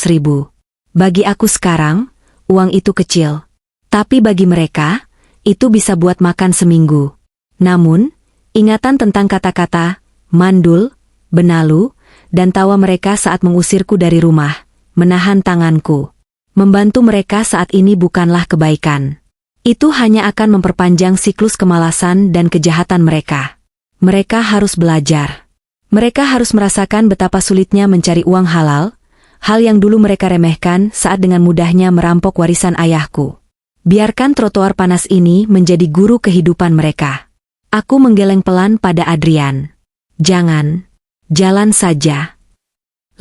Bagi aku sekarang, uang itu kecil. Tapi bagi mereka, itu bisa buat makan seminggu. Namun, ingatan tentang kata-kata, mandul, benalu, dan tawa mereka saat mengusirku dari rumah, menahan tanganku. Membantu mereka saat ini bukanlah kebaikan. Itu hanya akan memperpanjang siklus kemalasan dan kejahatan mereka. Mereka harus belajar. Mereka harus merasakan betapa sulitnya mencari uang halal, hal yang dulu mereka remehkan saat dengan mudahnya merampok warisan ayahku. Biarkan trotoar panas ini menjadi guru kehidupan mereka. Aku menggeleng pelan pada Adrian. Jangan. Jalan saja.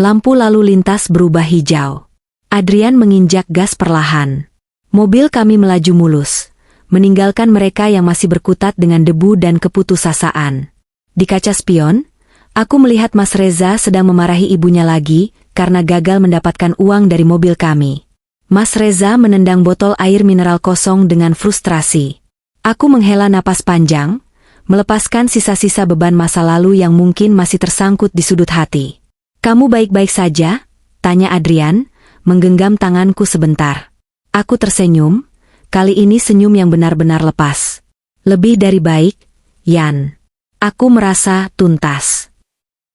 Lampu lalu lintas berubah hijau. Adrian menginjak gas perlahan. Mobil kami melaju mulus, meninggalkan mereka yang masih berkutat dengan debu dan keputusasaan. Di kaca spion, aku melihat Mas Reza sedang memarahi ibunya lagi karena gagal mendapatkan uang dari mobil kami. Mas Reza menendang botol air mineral kosong dengan frustrasi. Aku menghela napas panjang, melepaskan sisa-sisa beban masa lalu yang mungkin masih tersangkut di sudut hati. "Kamu baik-baik saja?" tanya Adrian, menggenggam tanganku sebentar. Aku tersenyum, kali ini senyum yang benar-benar lepas. "Lebih dari baik, Yan." Aku merasa tuntas.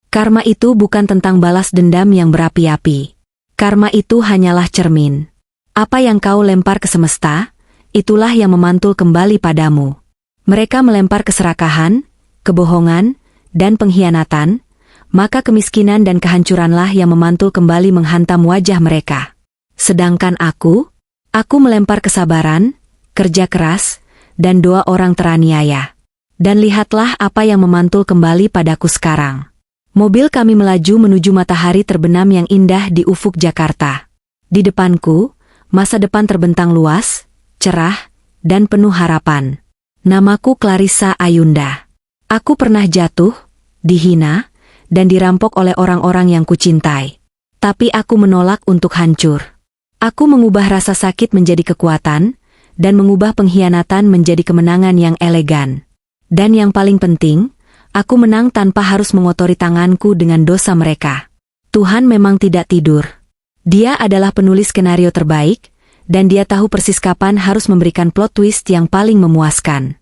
Karma itu bukan tentang balas dendam yang berapi-api. Karma itu hanyalah cermin. Apa yang kau lempar ke semesta, itulah yang memantul kembali padamu. Mereka melempar keserakahan, kebohongan, dan pengkhianatan, maka kemiskinan dan kehancuranlah yang memantul kembali menghantam wajah mereka. Sedangkan aku melempar kesabaran, kerja keras, dan doa orang teraniaya. Dan lihatlah apa yang memantul kembali padaku sekarang. Mobil kami melaju menuju matahari terbenam yang indah di ufuk Jakarta. Di depanku, masa depan terbentang luas, cerah, dan penuh harapan. Namaku Clarissa Ayunda. Aku pernah jatuh, dihina, dan dirampok oleh orang-orang yang kucintai. Tapi aku menolak untuk hancur. Aku mengubah rasa sakit menjadi kekuatan, dan mengubah pengkhianatan menjadi kemenangan yang elegan. Dan yang paling penting, aku menang tanpa harus mengotori tanganku dengan dosa mereka. Tuhan memang tidak tidur. Dia adalah penulis skenario terbaik, dan dia tahu persis kapan harus memberikan plot twist yang paling memuaskan.